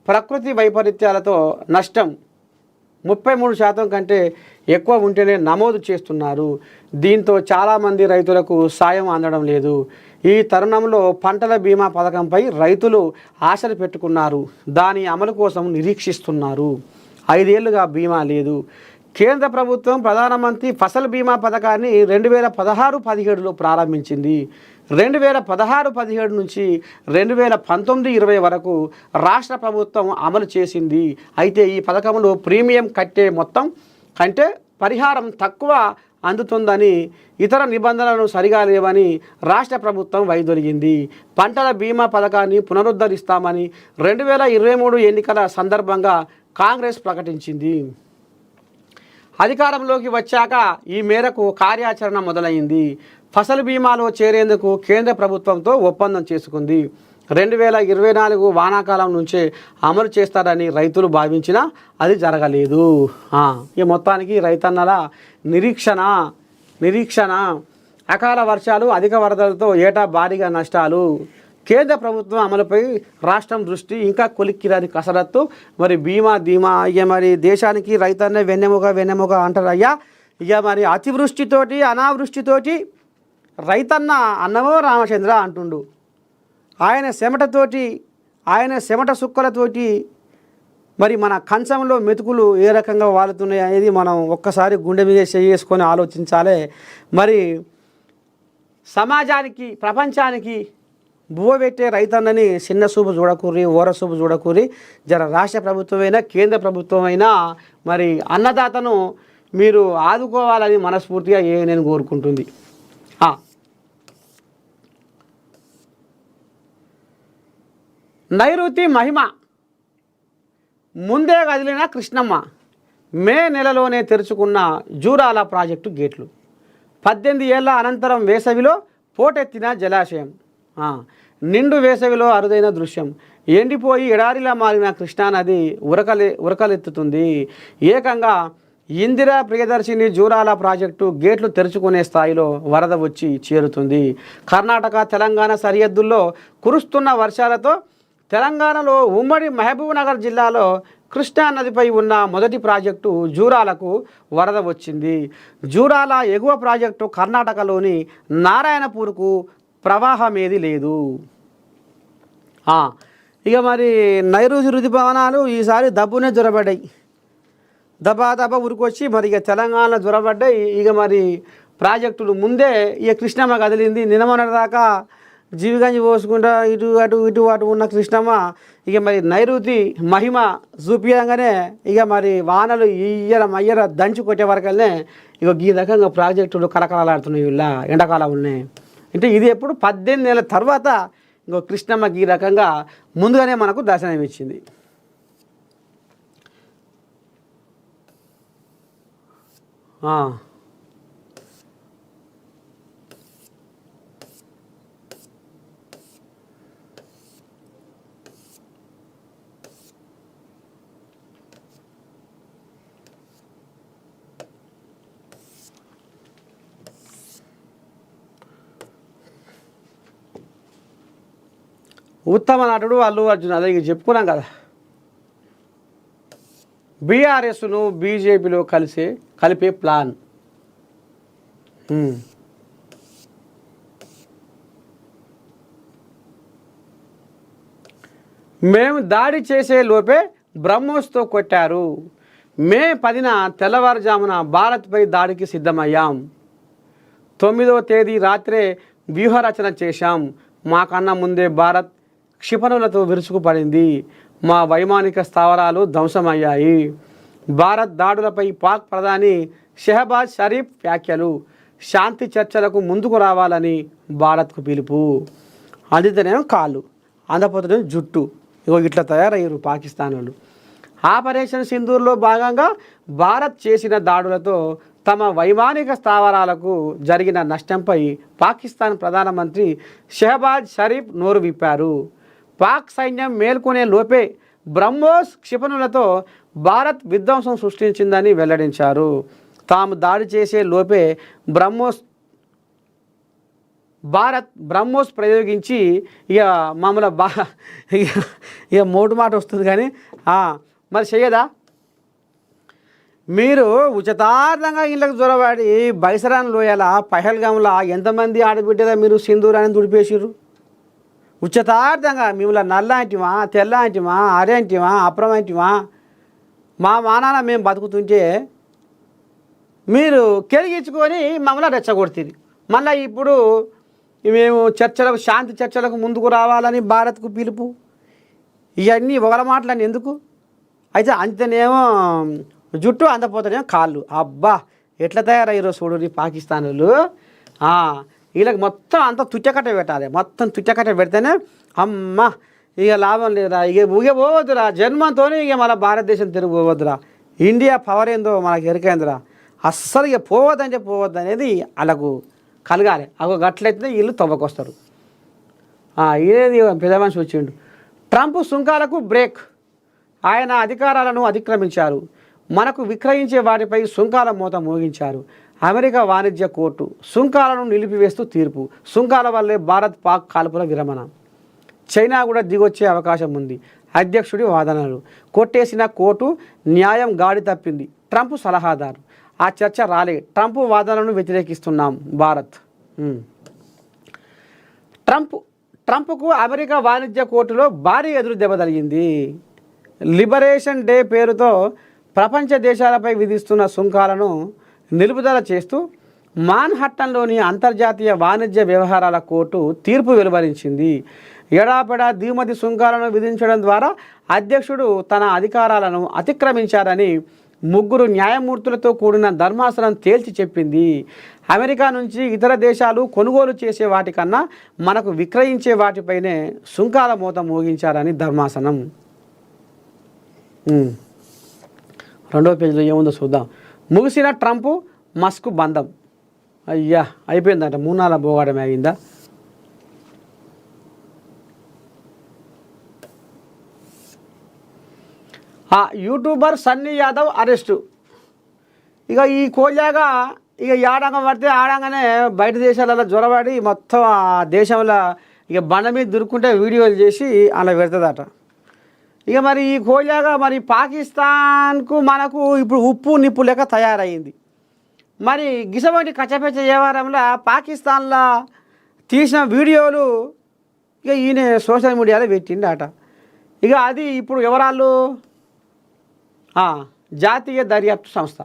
ప్రకృతి వైపరీత్యాలతో నష్టం 33% కంటే ఎక్కువ ఉంటేనే నమోదు చేస్తున్నారు. దీంతో చాలామంది రైతులకు సాయం అందడం లేదు. ఈ తరుణంలో పంటల బీమా పథకంపై రైతులు ఆశలు పెట్టుకున్నారు. దాని అమలు కోసం నిరీక్షిస్తున్నారు. 5 ఏళ్లుగా బీమా లేదు. కేంద్ర ప్రభుత్వం ప్రధానమంత్రి ఫసల్ బీమా పథకాన్ని 2016-17లో ప్రారంభించింది. 2016-17 నుంచి 2019-20 వరకు రాష్ట్ర ప్రభుత్వం అమలు చేసింది. అయితే ఈ పథకంలో ప్రీమియం కట్టే మొత్తం కంటే పరిహారం తక్కువ అందుతుందని, ఇతర నిబంధనలను సరిగా లేవని రాష్ట్ర ప్రభుత్వం వైదొలిగింది. పంటల బీమా పథకాన్ని పునరుద్ధరిస్తామని 2023 ఎన్నికల సందర్భంగా కాంగ్రెస్ ప్రకటించింది. అధికారంలోకి వచ్చాక ఈ మేరకు కార్యాచరణ మొదలైంది. ఫసల్ బీమాలో చేరేందుకు కేంద్ర ప్రభుత్వంతో ఒప్పందం చేసుకుంది. 2024 వానాకాలం నుంచే అమలు చేస్తారని రైతులు భావించినా అది జరగలేదు. ఈ మొత్తానికి రైతన్నల నిరీక్షణ అకాల వర్షాలు, అధిక వరదలతో ఏటా భారీగా నష్టాలు. కేంద్ర ప్రభుత్వం అమలుపై రాష్ట్రం దృష్టి, ఇంకా కొలిక్కిరాని కసరత్తు. మరి ధీమా ఇక మరి దేశానికి రైతన్నే వెన్నెముక అంటారు అయ్యా. ఇక మరి అతివృష్టితోటి, అనావృష్టితోటి రైతన్న అన్నమో రామచంద్ర అంటుండు. ఆయన చెమట సుక్కలతోటి మరి మన కంచంలో మెతుకులు ఏ రకంగా వాలుతున్నాయి అనేది మనం ఒక్కసారి గుండె మీద చేసుకొని ఆలోచించాలి. మరి సమాజానికి, ప్రపంచానికి బువ్వబెట్టే రైతన్నని చిన్న చూపు చూడకూరి, ఓర చూపు చూడకూరి. రాష్ట్ర ప్రభుత్వమైనా కేంద్ర ప్రభుత్వమైనా మరి అన్నదాతను మీరు ఆదుకోవాలని మనస్ఫూర్తిగా నేను కోరుకుంటుంది. నైరుతి మహిమ ముందే కదిలిన కృష్ణమ్మ. మే నెలలోనే తెరుచుకున్న జూరాల ప్రాజెక్టు గేట్లు. 18 ఏళ్ల అనంతరం వేసవిలో పోటెత్తిన జలాశయం. నిండు వేసవిలో అరుదైన దృశ్యం. ఎండిపోయి ఎడారిలా మారిన కృష్ణానది ఉరకలెత్తుతుంది. ఏకంగా ఇందిరా ప్రియదర్శిని జూరాల ప్రాజెక్టు గేట్లు తెరుచుకునే స్థాయిలో వరద వచ్చి చేరుతుంది. కర్ణాటక తెలంగాణ సరిహద్దుల్లో కురుస్తున్న వర్షాలతో తెలంగాణలో ఉమ్మడి మహబూబ్నగర్ జిల్లాలో కృష్ణా నదిపై ఉన్న మొదటి ప్రాజెక్టు జూరాలకు వరద వచ్చింది. జూరాల ఎగువ ప్రాజెక్టు కర్ణాటకలోని నారాయణపూర్కు ప్రవాహమేది లేదు. ఇక మరి నైరుతి రుతుపవనాలు ఈసారి దబ్బునే జ్వరబడ్డాయి. దబా ఉరికొచ్చి మరి ఇక తెలంగాణలో జ్వరబడ్డాయి. ఇక మరి ప్రాజెక్టులు ముందే ఇక కృష్ణమ్మ కదిలింది. నిన్నమొన్నటిదాకా జీవిగంజి పోసుకుంటా ఇటు అటు ఉన్న కృష్ణమ్మ ఇక మరి నైరుతి మహిమ చూపించగానే ఇక మరి వానలు మయ్యర దంచి కొట్టే వరకల్నే ఇక ఈ రకంగా ప్రాజెక్టులు కలకలాడుతున్నాయి. ఇలా ఎండాకాలం ఉన్నాయి అంటే ఇది ఎప్పుడు 18 నెలల తర్వాత ఇంకో కృష్ణమ్మకి ఈ రకంగా ముందుగానే మనకు దర్శనం ఇచ్చింది. ఉత్తమ నటుడు అల్లు అర్జున్, అదే చెప్పుకున్నాం కదా. బీఆర్ఎస్ను బీజేపీలో కలిపే ప్లాన్. మేము దాడి చేసే లోపే బ్రహ్మోస్తో కొట్టారు. మే 10న తెల్లవారుజామున భారత్పై దాడికి సిద్ధమయ్యాం. 9వ తేదీ రాత్రే వ్యూహరచన చేశాం. మాకన్నా ముందే భారత్ క్షిపణులతో విరుచుకుపడింది. మా వైమానిక స్థావరాలు ధ్వంసమయ్యాయి. భారత్ దాడులపై పాక్ ప్రధాని షెహబాజ్ షరీఫ్ వ్యాఖ్యలు. శాంతి చర్చలకు ముందుకు రావాలని భారత్కు పిలుపు. అందితేనేమో కాళ్ళు, అందపోతేనేమో జుట్టు. ఇగో ఇట్లా తయారయ్యారు పాకిస్తాన్ వాళ్ళు. ఆపరేషన్ సింధూర్లో భాగంగా భారత్ చేసిన దాడులతో తమ వైమానిక స్థావరాలకు జరిగిన నష్టంపై పాకిస్తాన్ ప్రధానమంత్రి షెహబాజ్ షరీఫ్ నోరు విప్పారు. పాక్ సైన్యం మేల్కొనే లోపే బ్రహ్మోస్ క్షిపణులతో భారత్ విధ్వంసం సృష్టించిందని వెల్లడించారు. తాము దాడి చేసే లోపే భారత్ బ్రహ్మోస్ ప్రయోగించి ఇక మామూలు ఇక మోటు మాట వస్తుంది కానీ మరి చెయ్యదా? మీరు ఉచితార్థంగా ఇళ్ళకు జ్వరవాడి బైసరాన్ లోయల పహల్గాంలో ఎంతమంది ఆడబిడ్డగా మీరు సింధూరాన్ని తుడిపేసిర్రు? ఉచితార్థంగా మిమ్మల్ని నల్లాంటివా, తెల్లాంటివా, అరేంటివా, అప్రమంటివా మా మానాన మేము బతుకుతుంటే మీరు కెలిగించుకొని మమ్మల్ని రెచ్చగొడుతుంది. మళ్ళీ ఇప్పుడు మేము చర్చలకు, శాంతి చర్చలకు ముందుకు రావాలని భారత్కు పిలుపు. ఇవన్నీ ఒకల మాటలని ఎందుకు? అయితే అంతనేమో జుట్టు, అందపోతేనేమో కాళ్ళు. అబ్బా ఎట్లా తయారయ్యారో చూడు పాకిస్తాన్ వాళ్ళు. వీళ్ళకి మొత్తం అంతా తుచ్చకట్ట పెట్టాలి. మొత్తం తుచ్చకట్ట పెడితేనే అమ్మ ఇక లాభం లేదురా. ఇక పోవద్దురా జన్మంతో. ఇక మన భారతదేశం తిరిగి పోవద్దురా. ఇండియా పవర్ ఏందో మనకు ఎరికైందిరా. అస్సలు ఇక పోవద్దంటే పోవద్దు అనేది వాళ్ళకు కలగాలి. అగో గట్లయితే వీళ్ళు తవ్వకొస్తారు. ఇదేది పెద్ద మనిషి వచ్చిండు. ట్రంప్ సుంకాలకు బ్రేక్. ఆయన అధికారాలను అతిక్రమించారు. మనకు విక్రయించే వాటిపై సుంకాల మూత మోగించారు. అమెరికా వాణిజ్య కోర్టు సుంకాలను నిలిపివేస్తూ తీర్పు. సుంకాల వల్లే భారత్ పాక్ కాల్పుల విరమణ. చైనా కూడా దిగొచ్చే అవకాశం ఉంది. అధ్యక్షుడి వాదనలు. కొట్టేసిన కోర్టు న్యాయం గాడి తప్పింది. ట్రంప్ సలహాదారు. ఆ చర్చ రాలే. ట్రంప్ వాదనలను వ్యతిరేకిస్తున్నాం భారత్. ట్రంప్కు అమెరికా వాణిజ్య కోర్టులో భారీ ఎదురు దెబ్బ తగిలింది. లిబరేషన్ డే పేరుతో ప్రపంచ దేశాలపై విధిస్తున్న సుంకాలను నిలుపుదల చేస్తూ మాన్హట్టన్లోని అంతర్జాతీయ వాణిజ్య వ్యవహారాల కోర్టు తీర్పు వెలువరించింది. ఎడాపెడా దిగుమతి సుంకాలను విధించడం ద్వారా అధ్యక్షుడు తన అధికారాలను అతిక్రమించారని 3 న్యాయమూర్తులతో కూడిన ధర్మాసనం తేల్చి చెప్పింది. అమెరికా నుంచి ఇతర దేశాలు కొనుగోలు చేసే వాటికన్నా మనకు విక్రయించే వాటిపైనే సుంకాల మూత మోగించారని ధర్మాసనం. 2వ పేజీలో ఏముందో చూద్దాం. ముగిసిన ట్రంప్ మస్క్ బంధం. అయ్యా అయిపోయిందంట. 3-4 పోగాడమే అయిందా? YouTuber Sunny Yadav arrest. ఇక ఈ కోళ్ళాగా ఇక ఏడంగా పడితే ఆడంగానే బయట దేశాలలో జ్వరపడి మొత్తం ఆ దేశంలో ఇక బండ మీద దురుక్కుంటే వీడియోలు చేసి అలా పెడుతుందట. ఇక మరి ఈ కోళ్ళాగా మరి పాకిస్తాన్కు మనకు ఇప్పుడు ఉప్పు నిప్పు లెక్క తయారైంది. మరి గిసవంటి కచ్చపెచ్చ వ్యవహారంలో పాకిస్తాన్లో తీసిన వీడియోలు ఇక ఈయన సోషల్ మీడియాలో పెట్టిండట. ఇక అది ఇప్పుడు ఎవరాళ్ళు జాతీయ దర్యాప్తు సంస్థ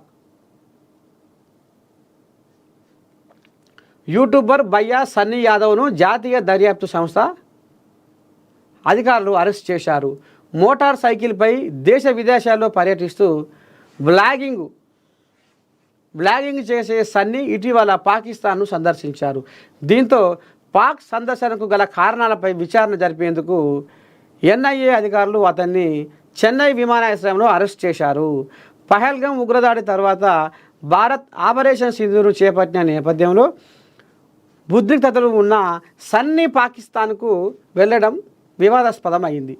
యూట్యూబర్ భయ్యా సన్నీ యాదవ్ను జాతీయ దర్యాప్తు సంస్థ అధికారులు అరెస్ట్ చేశారు. మోటార్ సైకిల్పై దేశ విదేశాల్లో పర్యటిస్తూ బ్లాగింగ్ చేసే సన్నీ ఇటీవల పాకిస్తాన్ను సందర్శించారు. దీంతో పాక్ సందర్శనకు గల కారణాలపై విచారణ జరిపేందుకు ఎన్ఐఏ అధికారులు అతన్ని చెన్నై విమానాశ్రయంలో అరెస్ట్ చేశారు. పహల్గాం ఉగ్రదాడి తర్వాత భారత్ ఆపరేషన్ సింధూరు చేపట్టిన నేపథ్యంలో ఉద్రిక్తతలు ఉన్న సన్నీ పాకిస్తాన్కు వెళ్ళడం వివాదాస్పదం అయింది.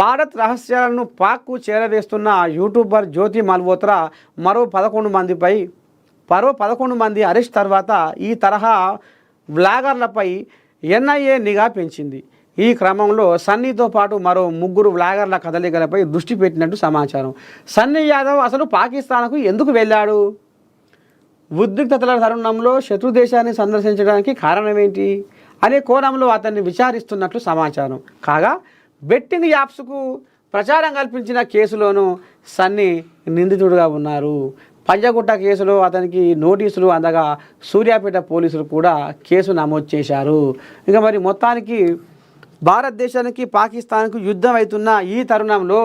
భారత్ రహస్యాలను పాక్కు చేరవేస్తున్న యూట్యూబర్ జ్యోతి మల్హోత్రా మరో 11 మంది అరెస్ట్ తర్వాత ఈ తరహా బ్లాగర్లపై ఎన్ఐఏ నిఘా పెంచింది. ఈ క్రమంలో సన్నీతో పాటు మరో 3 బ్లాగర్ల కదలికలపై దృష్టి పెట్టినట్టు సమాచారం. సన్నీ యాదవ్ అసలు పాకిస్తాన్కు ఎందుకు వెళ్ళాడు? ఉద్రిక్తతల తరుణంలో శత్రు దేశాన్ని సందర్శించడానికి కారణమేంటి అనే కోణంలో అతన్ని విచారిస్తున్నట్లు సమాచారం. కాగా బెట్టింగ్ యాప్స్కు ప్రచారం కల్పించిన కేసులోనూ సన్నీ నిందితుడిగా ఉన్నారు. పంజగుట్ట కేసులో అతనికి నోటీసులు అందగా సూర్యాపేట పోలీసులు కూడా కేసు నమోదు చేశారు. ఇక మరి మొత్తానికి భారతదేశానికి పాకిస్తాన్కు యుద్ధం అవుతున్న ఈ తరుణంలో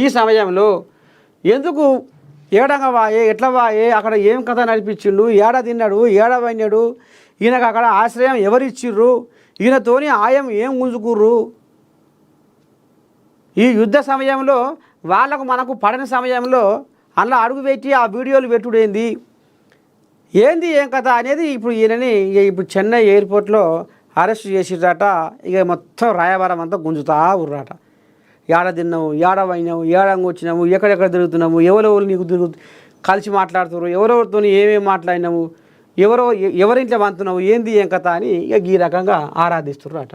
ఈ సమయంలో ఎందుకు ఏడంగా వాయే ఎట్లా వాయే అక్కడ ఏం కథ నడిపించిండు, ఏడ తిన్నాడు, ఏడ పోయినాడు, ఈయనకు అక్కడ ఆశ్రయం ఎవరిచ్చిర్రు, ఈయనతోని ఆయం ఏం గుంజుకుర్రు, ఈ యుద్ధ సమయంలో వాళ్ళకు మనకు పడని సమయంలో అలా అడుగు పెట్టి ఆ వీడియోలు పెట్టుడేంది ఏంది ఏం కథ అనేది ఇప్పుడు ఈయనని ఇప్పుడు చెన్నై ఎయిర్పోర్ట్లో అరెస్ట్ చేసిరట. ఇక మొత్తం రాయబారం అంతా గుంజుతా ఉర్రాట. ఏడ తిన్నావు, ఏడ పోయినావు, ఏడంగా వచ్చినాము, ఎక్కడెక్కడ తిరుగుతున్నాము, ఎవరెవరు నీకు కలిసి మాట్లాడుతున్నారు, ఎవరెవరితో ఏమేమి మాట్లాడినావు, ఎవరింట్లో వంతున్నావు, ఏంది ఏం కథ అని ఇక ఈ రకంగా ఆరాధిస్తుర్రట.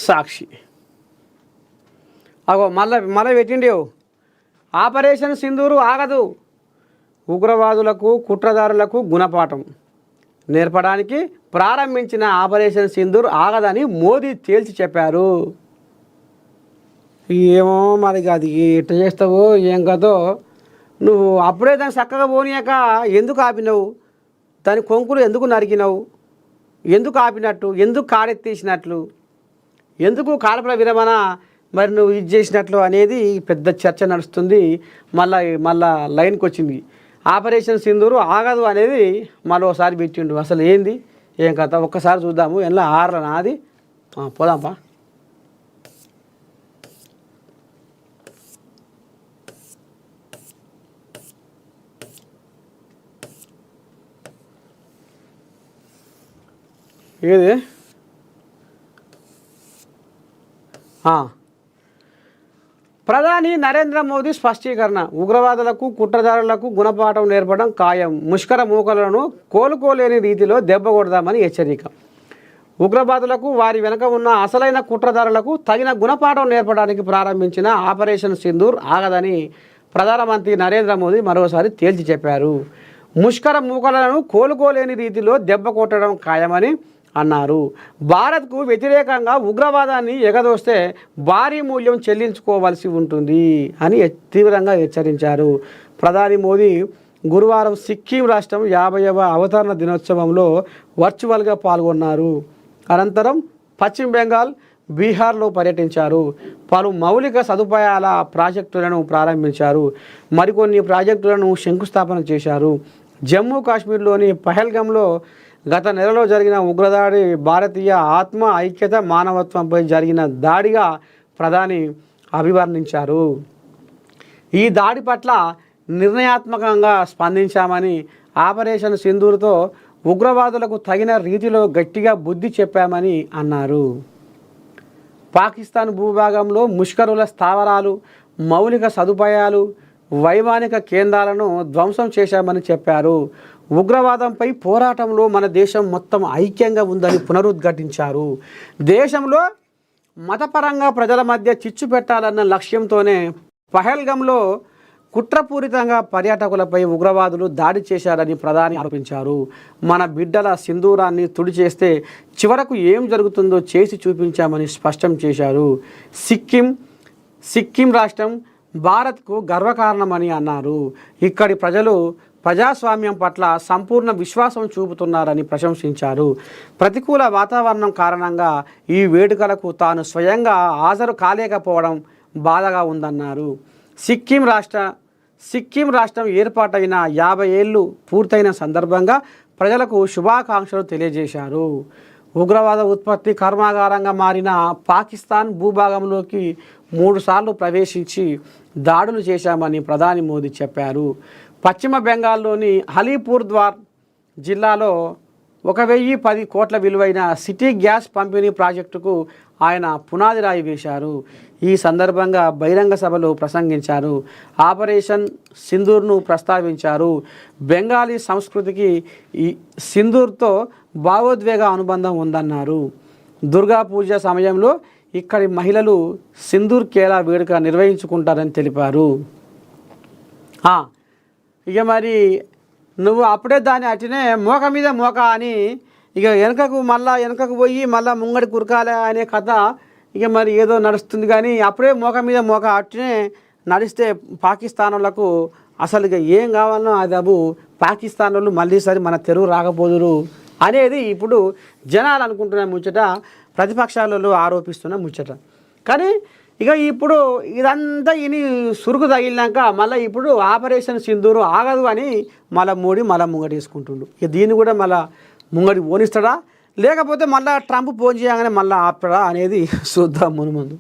సాక్షి అగో మళ్ళీ పెట్టిండేవు. ఆపరేషన్ సింధూరు ఆగదు, ఉగ్రవాదులకు కుట్రదారులకు గుణపాఠం నేర్పడానికి ప్రారంభించిన ఆపరేషన్ సింధూర్ ఆగదని మోదీ తేల్చి చెప్పారు. ఏమో మరి అది ఎట్లా చేస్తావో ఏం కదో, నువ్వు అప్పుడే దాన్ని చక్కగా పోనీయాక ఎందుకు ఆపినావు, దాని కొంకులు ఎందుకు నరికినావు, ఎందుకు ఆపినట్టు, ఎందుకు కాడెత్తేసినట్లు, ఎందుకు కాల్పుల విరమణ మరి నువ్వు ఇది చేసినట్లు అనేది పెద్ద చర్చ నడుస్తుంది. మళ్ళా లైన్కి వచ్చింది. ఆపరేషన్ సింధూరు ఆగదు అనేది మరోసారి పెట్టిండు. అసలు ఏంది ఏం కథ ఒక్కసారి చూద్దాము. ఎలా ఆర్ల నాది పోదాంపా. ఏది ప్రధాని నరేంద్ర మోదీ స్పష్టీకరణ. ఉగ్రవాదులకు కుట్రదారులకు గుణపాఠం నేర్పడం ఖాయం, ముష్కర మూకలను కోలుకోలేని రీతిలో దెబ్బ కొడదామని హెచ్చరిక. ఉగ్రవాదులకు వారి వెనుక ఉన్న అసలైన కుట్రదారులకు తగిన గుణపాఠం నేర్పడానికి ప్రారంభించిన ఆపరేషన్ సింధూర్ ఆగదని ప్రధానమంత్రి నరేంద్ర మోదీ మరోసారి తేల్చి చెప్పారు. ముష్కర మూకలను కోలుకోలేని రీతిలో దెబ్బ కొట్టడం ఖాయమని అన్నారు. భారత్కు వ్యతిరేకంగా ఉగ్రవాదాన్ని ఎగదోస్తే భారీ మూల్యం చెల్లించుకోవాల్సి ఉంటుంది అని తీవ్రంగా హెచ్చరించారు. ప్రధాని మోదీ గురువారం సిక్కిం రాష్ట్రం 50వ అవతరణ దినోత్సవంలో వర్చువల్గా పాల్గొన్నారు. అనంతరం పశ్చిమ బెంగాల్, బీహార్లో పర్యటించారు. పలు మౌలిక సదుపాయాల ప్రాజెక్టులను ప్రారంభించారు. మరికొన్ని ప్రాజెక్టులను శంకుస్థాపన చేశారు. జమ్మూ కాశ్మీర్లోని పహల్గామ్లో గత నెలలో జరిగిన ఉగ్రదాడి భారతీయ ఆత్మ ఐక్యత మానవత్వంపై జరిగిన దాడిగా ప్రధాని అభివర్ణించారు. ఈ దాడి పట్ల నిర్ణయాత్మకంగా స్పందించామని, ఆపరేషన్ సింధూర్తో ఉగ్రవాదులకు తగిన రీతిలో గట్టిగా బుద్ధి చెప్పామని అన్నారు. పాకిస్తాన్ భూభాగంలో ముష్కరుల స్థావరాలు, మౌలిక సదుపాయాలు, వైమానిక కేంద్రాలను ధ్వంసం చేశామని చెప్పారు. ఉగ్రవాదంపై పోరాటంలో మన దేశం మొత్తం ఐక్యంగా ఉందని పునరుద్ఘాటించారు. దేశంలో మతపరంగా ప్రజల మధ్య చిచ్చు పెట్టాలన్న లక్ష్యంతోనే పహల్గామ్లో కుట్రపూరితంగా పర్యాటకులపై ఉగ్రవాదులు దాడి చేశారని ప్రధాని ఆరోపించారు. మన బిడ్డల సింధూరాన్ని తుడిచేస్తే చివరకు ఏం జరుగుతుందో చేసి చూపించామని స్పష్టం చేశారు. సిక్కిం రాష్ట్రం భారత్కు గర్వకారణమని అన్నారు. ఇక్కడి ప్రజలు ప్రజాస్వామ్యం పట్ల సంపూర్ణ విశ్వాసం చూపుతున్నారని ప్రశంసించారు. ప్రతికూల వాతావరణం కారణంగా ఈ వేడుకలకు తాను స్వయంగా హాజరు కాలేకపోవడం బాధగా ఉందన్నారు. సిక్కిం రాష్ట్రం ఏర్పాటైన 50 ఏళ్ళు పూర్తయిన సందర్భంగా ప్రజలకు శుభాకాంక్షలు తెలియజేశారు. ఉగ్రవాద ఉత్పత్తి కర్మాగారంగా మారిన పాకిస్తాన్ భూభాగంలోకి 3 సార్లు ప్రవేశించి దాడులు చేశామని ప్రధాని మోదీ చెప్పారు. పశ్చిమ బెంగాల్లోని అలీపూర్ద్వార్ జిల్లాలో 1010 కోట్ల విలువైన సిటీ గ్యాస్ పంపిణీ ప్రాజెక్టుకు ఆయన పునాది రాయి వేశారు. ఈ సందర్భంగా బహిరంగ సభలో ప్రసంగించారు. ఆపరేషన్ సింధూర్ను ప్రస్తావించారు. బెంగాలీ సంస్కృతికి ఈ సింధూర్తో భావోద్వేగ అనుబంధం ఉందన్నారు. దుర్గా పూజ సమయంలో ఇక్కడి మహిళలు సింధూర్ కేలా వేడుక నిర్వహించుకుంటారని తెలిపారు. ఇక మరి నువ్వు అప్పుడే దాన్ని అట్టినే మోక మీద మోక అని ఇక వెనకకు పోయి మళ్ళీ ముంగడి కురకాలే అనే కథ ఇక మరి ఏదో నడుస్తుంది. కానీ అప్పుడే మోక మీద మోక అట్టినే నడిస్తే పాకిస్తాన్ వాళ్ళకు అసలు ఇక ఏం కావాలనో అది పాకిస్తాన్ వాళ్ళు మళ్ళీసారి మన తెరువు రాకపోదురు అనేది ఇప్పుడు జనాలు అనుకుంటున్న ముచ్చట, ప్రతిపక్షాలలో ఆరోపిస్తున్న ముచ్చట. కానీ ఇక ఇప్పుడు ఇదంతా ఇని సురుకు తగిలినాక మళ్ళీ ఇప్పుడు ఆపరేషన్ సింధూరు ఆగదు అని మళ్ళీ మోడీ ముంగటి వేసుకుంటుండు. ఇక దీన్ని కూడా మళ్ళీ ముంగటి ఓనిస్తాడా లేకపోతే మళ్ళీ ట్రంప్ ఫోన్ చేయగానే మళ్ళీ ఆపుతాడా అనేది చూద్దాం మునుముందు.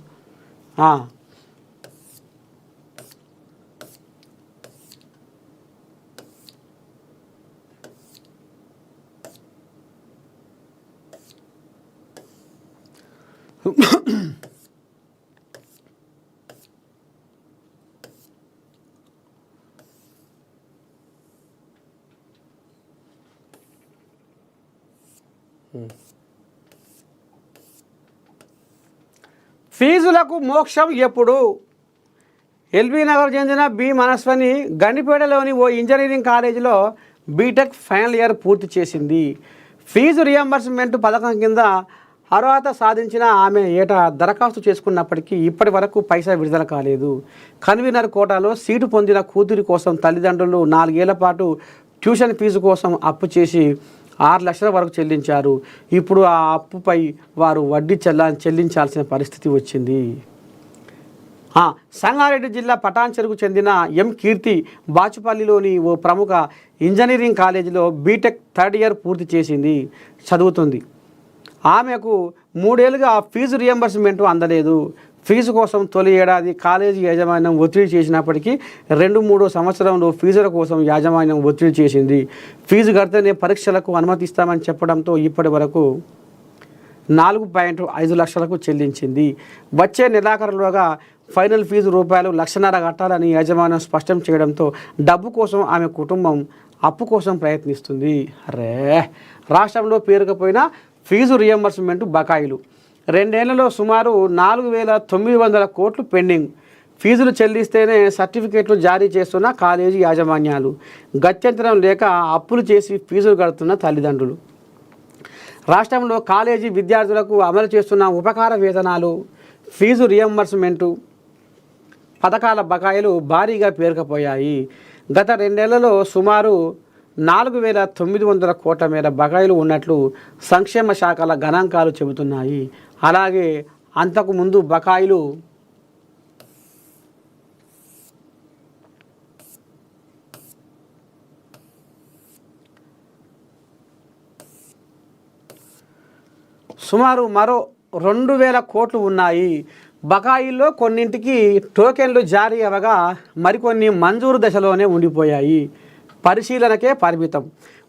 ఫీజులకు మోక్షం ఎప్పుడు? ఎల్బీ నగర్ చెందిన బి మనస్వని గండిపేటలోని ఓ ఇంజనీరింగ్ కాలేజీలో బీటెక్ ఫైనల్ ఇయర్ పూర్తి చేసింది. ఫీజు రియంబర్స్మెంట్ పథకం కింద అర్హత సాధించిన ఆమె ఏటా దరఖాస్తు చేసుకున్నప్పటికీ ఇప్పటి వరకు పైసా విడుదల కాలేదు. కన్వీనర్ కోటాలో సీటు పొందిన కూతురి కోసం తల్లిదండ్రులు 4 ఏళ్ల పాటు ట్యూషన్ ఫీజు కోసం అప్పు చేసి 6 లక్షల వరకు చెల్లించారు. ఇప్పుడు ఆ అప్పుపై వారు వడ్డీ చెల్లించాల్సిన పరిస్థితి వచ్చింది. సంగారెడ్డి జిల్లా పటాన్ చెరుకు చెందిన ఎం కీర్తి బాచుపల్లిలోని ఓ ప్రముఖ ఇంజనీరింగ్ కాలేజీలో బీటెక్ థర్డ్ ఇయర్ పూర్తి చదువుతుంది. ఆమెకు 3 ఏళ్ళుగా ఫీజు రియంబర్స్మెంట్ అందలేదు. ఫీజు కోసం తొలి ఏడాది కాలేజీ యాజమాన్యం ఒత్తిడి చేసినప్పటికీ 2-3 సంవత్సరంలో ఫీజుల కోసం యాజమాన్యం ఒత్తిడి చేసింది. ఫీజు కడితేనే పరీక్షలకు అనుమతిస్తామని చెప్పడంతో ఇప్పటి వరకు 4.5 లక్షలకు చెల్లించింది. వచ్చే నెలాఖరులోగా ఫైనల్ ఫీజు రూపాయలు 1.5 లక్షలు కట్టాలని యాజమాన్యం స్పష్టం చేయడంతో డబ్బు కోసం ఆమె కుటుంబం అప్పు కోసం ప్రయత్నిస్తుంది. రాష్ట్రంలో పేరుకపోయిన ఫీజు రియంబర్స్మెంట్ బకాయిలు 2 ఏళ్లలో సుమారు 4,900 కోట్లు పెండింగ్. ఫీజులు చెల్లిస్తేనే సర్టిఫికేట్లు జారీ చేస్తున్న కాలేజీ యాజమాన్యాలు, గత్యంతరం లేక అప్పులు చేసి ఫీజులు కడుతున్న తల్లిదండ్రులు. రాష్ట్రంలో కాలేజీ విద్యార్థులకు అమలు చేస్తున్న ఉపకార వేతనాలు, ఫీజు రియంబర్స్మెంటు పథకాల బకాయిలు భారీగా పేరుకుపోయాయి. గత 2 ఏళ్లలో సుమారు 4,900 కోట్ల మేర బకాయిలు ఉన్నట్లు సంక్షేమ శాఖల గణాంకాలు చెబుతున్నాయి. అలాగే అంతకుముందు బకాయిలు సుమారు మరో 2,000 కోట్లు ఉన్నాయి. బకాయిల్లో కొన్నింటికి టోకెన్లు జారీ అవ్వగా మరికొన్ని మంజూరు దశలోనే ఉండిపోయాయి. పరిశీలనకే పరిమితం.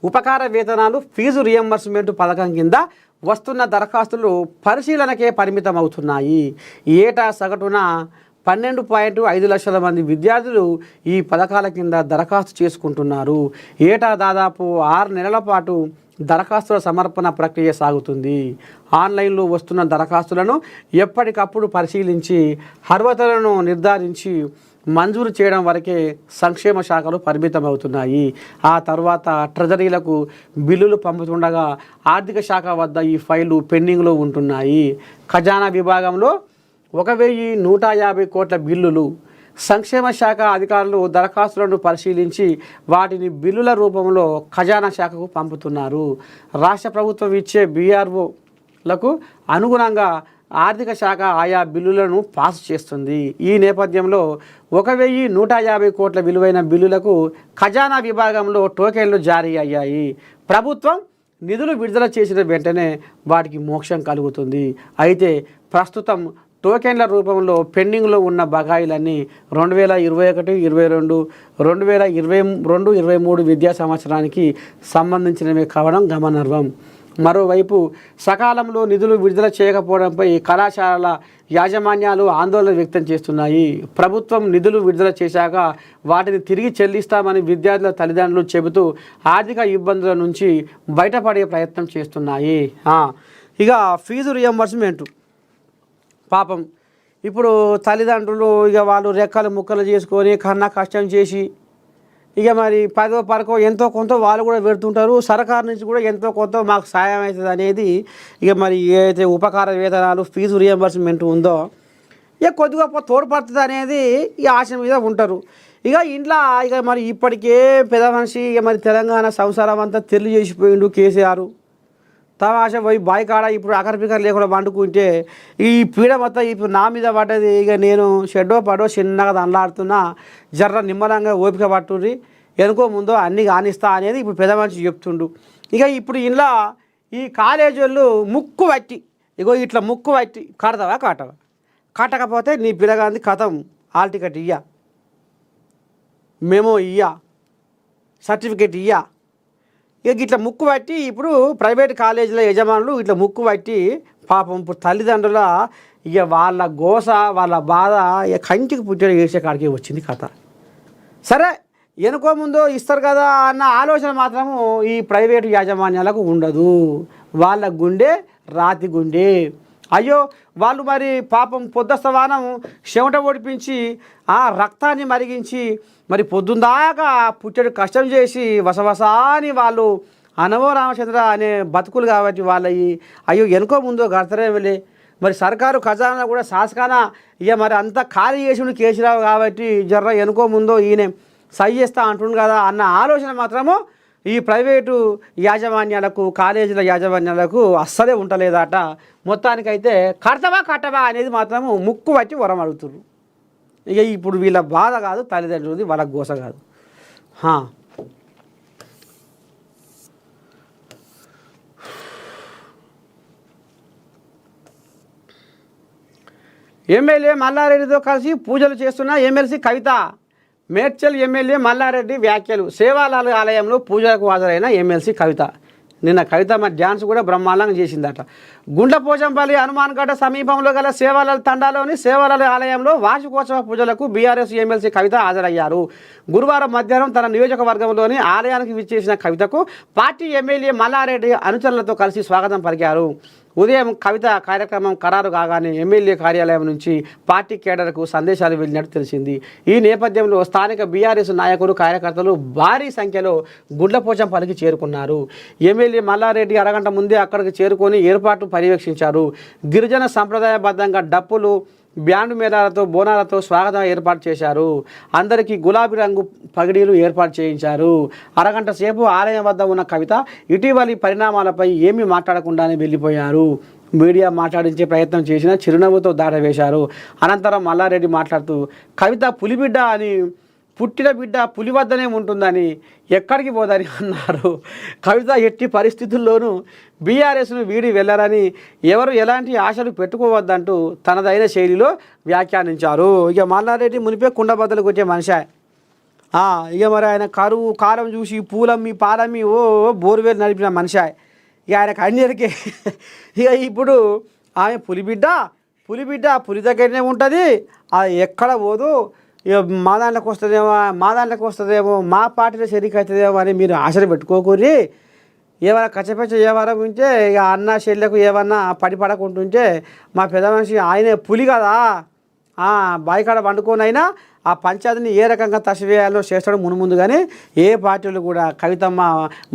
ఉపకార వేతనాలు ఫీజు రియంబర్స్మెంట్ పథకం కింద వస్తున్న దరఖాస్తులు పరిశీలనకే పరిమితం అవుతున్నాయి. ఏటా సగటున 12.5 లక్షల మంది విద్యార్థులు ఈ పథకాల కింద దరఖాస్తు చేసుకుంటున్నారు. ఏటా దాదాపు 6 నెలల పాటు దరఖాస్తుల సమర్పణ ప్రక్రియ సాగుతుంది. ఆన్లైన్లో వస్తున్న దరఖాస్తులను ఎప్పటికప్పుడు పరిశీలించి అర్హతలను నిర్ధారించి మంజూరు చేయడం వరకే సంక్షేమ శాఖలు పరిమితం అవుతున్నాయి. ఆ తర్వాత ట్రెజరీలకు బిల్లులు పంపుతుండగా ఆర్థిక శాఖ వద్ద ఈ ఫైళ్లు పెండింగ్లో ఉంటున్నాయి. ఖజానా విభాగంలో 1,150 కోట్ల బిల్లులు. సంక్షేమ శాఖ అధికారులు దరఖాస్తులను పరిశీలించి వాటిని బిల్లుల రూపంలో ఖజానా శాఖకు పంపుతున్నారు. రాష్ట్ర ప్రభుత్వం ఇచ్చే బీఆర్ఓలకు అనుగుణంగా ఆర్థిక శాఖ ఆయా బిల్లులను పాస్ చేస్తుంది. ఈ నేపథ్యంలో 1,150 కోట్ల విలువైన బిల్లులకు ఖజానా విభాగంలో టోకెన్లు జారీ అయ్యాయి. ప్రభుత్వం నిధులు విడుదల చేసిన వెంటనే వాటికి మోక్షం కలుగుతుంది. అయితే ప్రస్తుతం టోకెన్ల రూపంలో పెండింగ్లో ఉన్న బకాయిలన్నీ 2021-22, 2022-23 విద్యా సంవత్సరానికి సంబంధించినవి కావడం గమనార్హం. మరోవైపు సకాలంలో నిధులు విడుదల చేయకపోవడంపై కళాశాలల యాజమాన్యాలు ఆందోళన వ్యక్తం చేస్తున్నాయి. ప్రభుత్వం నిధులు విడుదల చేశాక వాటిని తిరిగి చెల్లిస్తామని విద్యార్థుల తల్లిదండ్రులు చెబుతూ ఆర్థిక ఇబ్బందుల నుంచి బయటపడే ప్రయత్నం చేస్తున్నాయి. ఇక ఫీజు రియంబర్స్మెంట్ పాపం ఇప్పుడు తల్లిదండ్రులు ఇక వాళ్ళు రెక్కలు ముక్కలు చేసుకొని కన్నా కష్టం చేసి ఇక మరి 10వ 12 ఎంతో కొంత వాళ్ళు కూడా పెడుతుంటారు. సర్కారు నుంచి కూడా ఎంతో కొంత మాకు సాయం అవుతుంది అనేది ఇక మరి ఏదైతే ఉపకార వేతనాలు ఫీజు రియంబర్స్మెంట్ ఉందో ఇక కొద్దిగా తోడ్పడుతుంది అనేది ఈ ఆశ మీద ఉంటారు. ఇక ఇంట్లో ఇక మరి ఇప్పటికే పెద్ద మనిషి ఇక మరి తెలంగాణ సంసారం అంతా తెల్లు చేసిపోయిండు కేసీఆర్. తమాషా పోయి బాయ్ కాడ ఇప్పుడు అకర్పికర్ లేకుండా వండుకుంటే ఈ పీడ మొత్తం ఇప్పుడు నా మీద పడ్డది. ఇక నేను షెడ్డో పడో చిన్నగా దండలాడుతున్నా, జర్ర నిమ్మలంగా ఓపిక పట్టుర్రి, వెనుకో ముందో అన్నీ కానిస్తా అనేది ఇప్పుడు పెద్ద మనిషి చెప్తుండు. ఇక ఇప్పుడు ఇలా ఈ కాలేజీ వాళ్ళు ముక్కు పట్టి ఇగో ఇట్లా ముక్కు పట్టి కడతావా కట్టవా, కట్టకపోతే నీ పిల్లగాంది కథం హాల్ టికెట్ ఇయ్యా, మెమో ఇయ్యా, సర్టిఫికేట్ ఇయ్యా. ఇక ఇట్లా ముక్కు పట్టి ఇప్పుడు ప్రైవేట్ కాలేజీల యజమానులు ఇట్లా ముక్కు పట్టి పాపం ఇప్పుడు తల్లిదండ్రుల ఇక వాళ్ళ గోస వాళ్ళ బాధ ఇక కంటికి పుట్టేది ఏడ్చే కాడికి వచ్చింది కథ. సరే ఎనుకో ముందో ఇస్తారు కదా అన్న ఆలోచన మాత్రము ఈ ప్రైవేటు యాజమాన్యాలకు ఉండదు. వాళ్ళ గుండె రాతి గుండె. అయ్యో వాళ్ళు మరి పాపం పొద్దస్తవానం చెమట ఒడిపించి ఆ రక్తాన్ని మరిగించి మరి పొద్దుందాకా పుట్టెడు కష్టం చేసి వసవసాని వాళ్ళు అనవో రామచంద్ర అనే బతుకులు కాబట్టి వాళ్ళవి అయ్యో ఎనుకో ముందో గడతరేమిలే. మరి సర్కారు ఖజానా కూడా శాసకాన ఇక మరి అంతా ఖాళీ చేసి కేసీరావు కాబట్టి జర్ర ఎనుకో ముందో ఈయన సై చేస్తా అంటుండు కదా అన్న ఆలోచన మాత్రము ఈ ప్రైవేటు యాజమాన్యాలకు కాలేజీల యాజమాన్యాలకు అస్సలే ఉండలేదట. మొత్తానికైతే కడతావా కట్టవా అనేది మాత్రము ముక్కు పట్టి వరం అడుగుతున్నారు. ఇక ఇప్పుడు వీళ్ళ బాధ కాదు తల్లిదండ్రులది, వాళ్ళ గోస కాదు. ఎమ్మెల్యే మల్లారెడ్డితో కలిసి పూజలు చేస్తున్న ఎమ్మెల్సీ కవిత. మేడ్చల్ ఎమ్మెల్యే మల్లారెడ్డి వ్యాఖ్యలు. సేవాలాల్ ఆలయంలో పూజలకు హాజరైన ఎమ్మెల్సీ కవిత. నిన్న కవిత మరి డ్యాన్స్ కూడా బ్రహ్మాండంగా చేసిందట. గుండ్లపోచంపల్లి హనుమాన్ గడ్డ సమీపంలో గల సేవాలాల్ తండాలోని సేవాలాల్ ఆలయంలో వార్షికోత్సవ పూజలకు బీఆర్ఎస్ ఎమ్మెల్సీ కవిత హాజరయ్యారు. గురువారం మధ్యాహ్నం తన నియోజకవర్గంలోని ఆలయానికి విచ్చేసిన కవితకు పార్టీ ఎమ్మెల్యే మల్లారెడ్డి అనుచరులతో కలిసి స్వాగతం పలికారు. ఉదయం కవిత కార్యక్రమం ఖరారు కాగానే ఎమ్మెల్యే కార్యాలయం నుంచి పార్టీ కేడర్కు సందేశాలు వెళ్ళినట్టు తెలిసింది. ఈ నేపథ్యంలో స్థానిక బీఆర్ఎస్ నాయకులు కార్యకర్తలు భారీ సంఖ్యలో గుండ్లపోచంపల్లికి చేరుకున్నారు. ఎమ్మెల్యే మల్లారెడ్డి అరగంట ముందే అక్కడికి చేరుకొని ఏర్పాట్లు పర్యవేక్షించారు. గిరిజన సంప్రదాయబద్ధంగా డప్పులు బ్యాండ్ మేళాలతో బోనాలతో స్వాగతం ఏర్పాటు చేశారు. అందరికీ గులాబీ రంగు పగిడీలు ఏర్పాటు చేయించారు. అరగంట సేపు ఆలయం వద్ద ఉన్న కవిత ఇటీవలి పరిణామాలపై ఏమీ మాట్లాడకుండానే వెళ్ళిపోయారు. మీడియా మాట్లాడించే ప్రయత్నం చేసినా చిరునవ్వుతో దాటవేశారు. అనంతరం మల్లారెడ్డి మాట్లాడుతూ కవిత పులిబిడ్డ అని పుట్టిన బిడ్డ పులి వద్దనే ఉంటుందని ఎక్కడికి పోదని అన్నారు. కవిత ఎట్టి పరిస్థితుల్లోనూ బీఆర్ఎస్ను వీడి వెళ్ళరని, ఎవరు ఎలాంటి ఆశలు పెట్టుకోవద్దంటూ తనదైన శైలిలో వ్యాఖ్యానించారు. ఇక మల్లారెడ్డి మునిపే కుండబద్దలు కొట్టే మనిషి. ఇక మరి ఆయన కరువు కారం చూసి పూలమ్మి పాలమ్మి బోరువేలు నడిపిన మనిషి. ఇక ఆయనకు అన్నిటికీ ఇక ఇప్పుడు ఆమె పులి దగ్గరనే ఉంటుంది, అది ఎక్కడ పోదు. ఇక మా దాంట్లోకి వస్తుందేమో మా పార్టీలో షరీక్ అవుతుందేమో అని మీరు ఆశలు పెట్టుకోకూరి. ఏమైనా కచ్చపెచ్చ వ్యవహారం ఉంటే ఇక అన్న చెల్లెకు ఏమన్నా పడకుంటుంటే మా పెద్ద మనిషి ఆయనే పులి కదా, బాయికాడ వండుకోనైనా ఆ పంచాయతీని ఏ రకంగా తసివేయాలో చేస్తాడు ముందు. కానీ ఏ పార్టీలు కూడా కవితమ్మ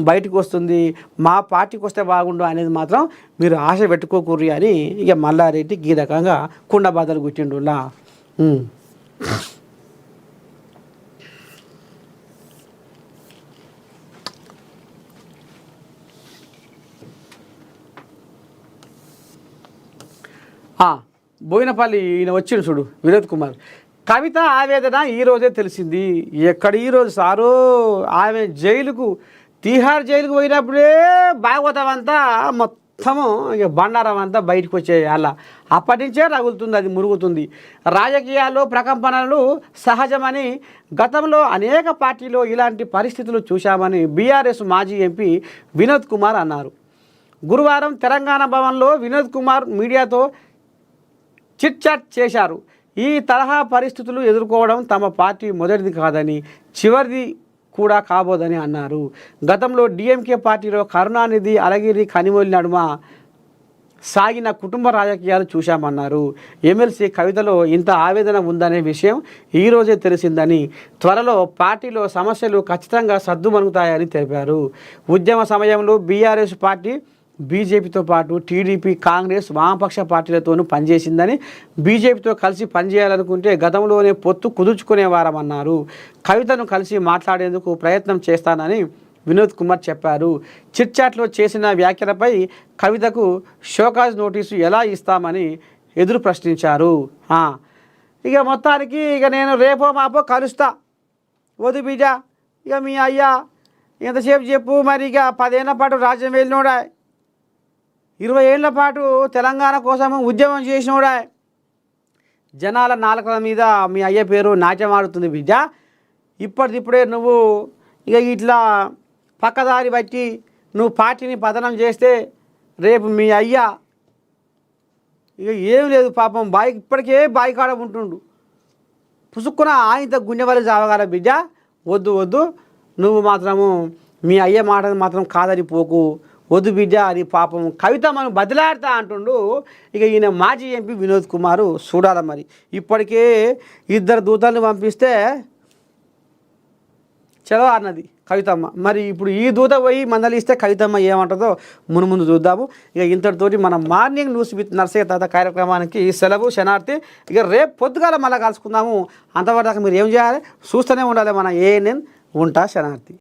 బయటకు వస్తుంది, మా పార్టీకి వస్తే బాగుండు అనేది మాత్రం మీరు ఆశ పెట్టుకోకూరి అని ఇక మల్లారెడ్డి ఈ రకంగా కుండబాదలు గుట్టిండులా. బోయినపల్లి ఈయన వచ్చిండు చూడు వినోద్ కుమార్. కవిత ఆవేదన ఈరోజే తెలిసింది. ఎక్కడ ఈరోజు సారో ఆమె తీహార్ జైలుకు పోయినప్పుడే భాగవతం మొత్తము ఇక బండారం అంతా బయటకు వచ్చే అలా అప్పటి నుంచే రగులుతుంది, అది మురుగుతుంది. రాజకీయాల్లో ప్రకంపనలు సహజమని, గతంలో అనేక పార్టీలో ఇలాంటి పరిస్థితులు చూశామని బీఆర్ఎస్ మాజీ ఎంపీ వినోద్ కుమార్ అన్నారు. గురువారం తెలంగాణ భవన్లో వినోద్ కుమార్ మీడియాతో చిట్ చాట్ చేశారు. ఈ తరహా పరిస్థితులు ఎదుర్కోవడం తమ పార్టీ మొదటిది కాదని, చివరిది కూడా కాబోదని అన్నారు. గతంలో డిఎంకే పార్టీలో కరుణానిధి, అలగిరి, కనిమొలి నడుమ సాగిన కుటుంబ రాజకీయాలు చూశామన్నారు. ఎమ్మెల్సీ కవితలో ఇంత ఆవేదన ఉందనే విషయం ఈరోజే తెలిసిందని, త్వరలో పార్టీలో సమస్యలు ఖచ్చితంగా సద్దుమణుగుతాయని తెలిపారు. ఉద్యమ సమయంలో బీఆర్ఎస్ పార్టీ బీజేపీతో పాటు టీడీపీ, కాంగ్రెస్, వామపక్ష పార్టీలతోనూ పనిచేసిందని, బీజేపీతో కలిసి పనిచేయాలనుకుంటే గతంలోనే పొత్తు కుదుర్చుకునేవారమన్నారు. కవితను కలిసి మాట్లాడేందుకు ప్రయత్నం చేస్తానని వినోద్ కుమార్ చెప్పారు. చిట్చాట్లో చేసిన వ్యాఖ్యలపై కవితకు షోకాజ్ నోటీసు ఎలా ఇస్తామని ఎదురు ప్రశ్నించారు. ఇక మొత్తానికి ఇక నేను రేపో మాపో కలుస్తా, వద్దు బిడ్డ, ఇక మీ అయ్యా ఎంతసేపు చెప్పు, మరి ఇక 10 ఏళ్ల పాటు రాజ్యం వెళ్ళినోడా, 20 ఏళ్ల పాటు తెలంగాణ కోసం ఉద్యమం చేసినోడా, జనాల నాలుకల మీద మీ అయ్య పేరు నాట్యం ఆడుతుంది బిడ్డ. ఇప్పటికిప్పుడే నువ్వు ఇక ఇట్లా పక్కదారి బట్టి నువ్వు పార్టీని పతనం చేస్తే రేపు మీ అయ్య ఇక ఏం లేదు పాపం, ఇప్పటికే బాయికాడ ఉంటుండు, పుసుక్కున ఆయనతో గుండెవల్లి చావగల బిడ్డ. వద్దు నువ్వు మాత్రము మీ అయ్య మాటను మాత్రం కాదని పోకు, వద్దు బిడ్డ, అది పాపం కవిత మనం బదిలాడతా అంటుండు. ఇక ఈయన మాజీ ఎంపీ వినోద్ కుమారు చూడాలి మరి. ఇప్పటికే 2 దూతల్ని పంపిస్తే చలో అన్నది కవితమ్మ. మరి ఇప్పుడు ఈ దూత పోయి మందలిస్తే కవితమ్మ ఏమంటుందో ముందు చూద్దాము. ఇక ఇంతటితోటి మన మార్నింగ్ న్యూస్ విత్ నర్సయ్య తాత కార్యక్రమానికి సెలవు, శనార్థి. ఇక రేపు పొద్దుగాల మళ్ళీ కలుసుకుందాము. అంతవరకు మీరు ఏం చేయాలి, చూస్తూనే ఉండాలి మన ఏఎన్ఎన్. ఉంటా, శనార్థి.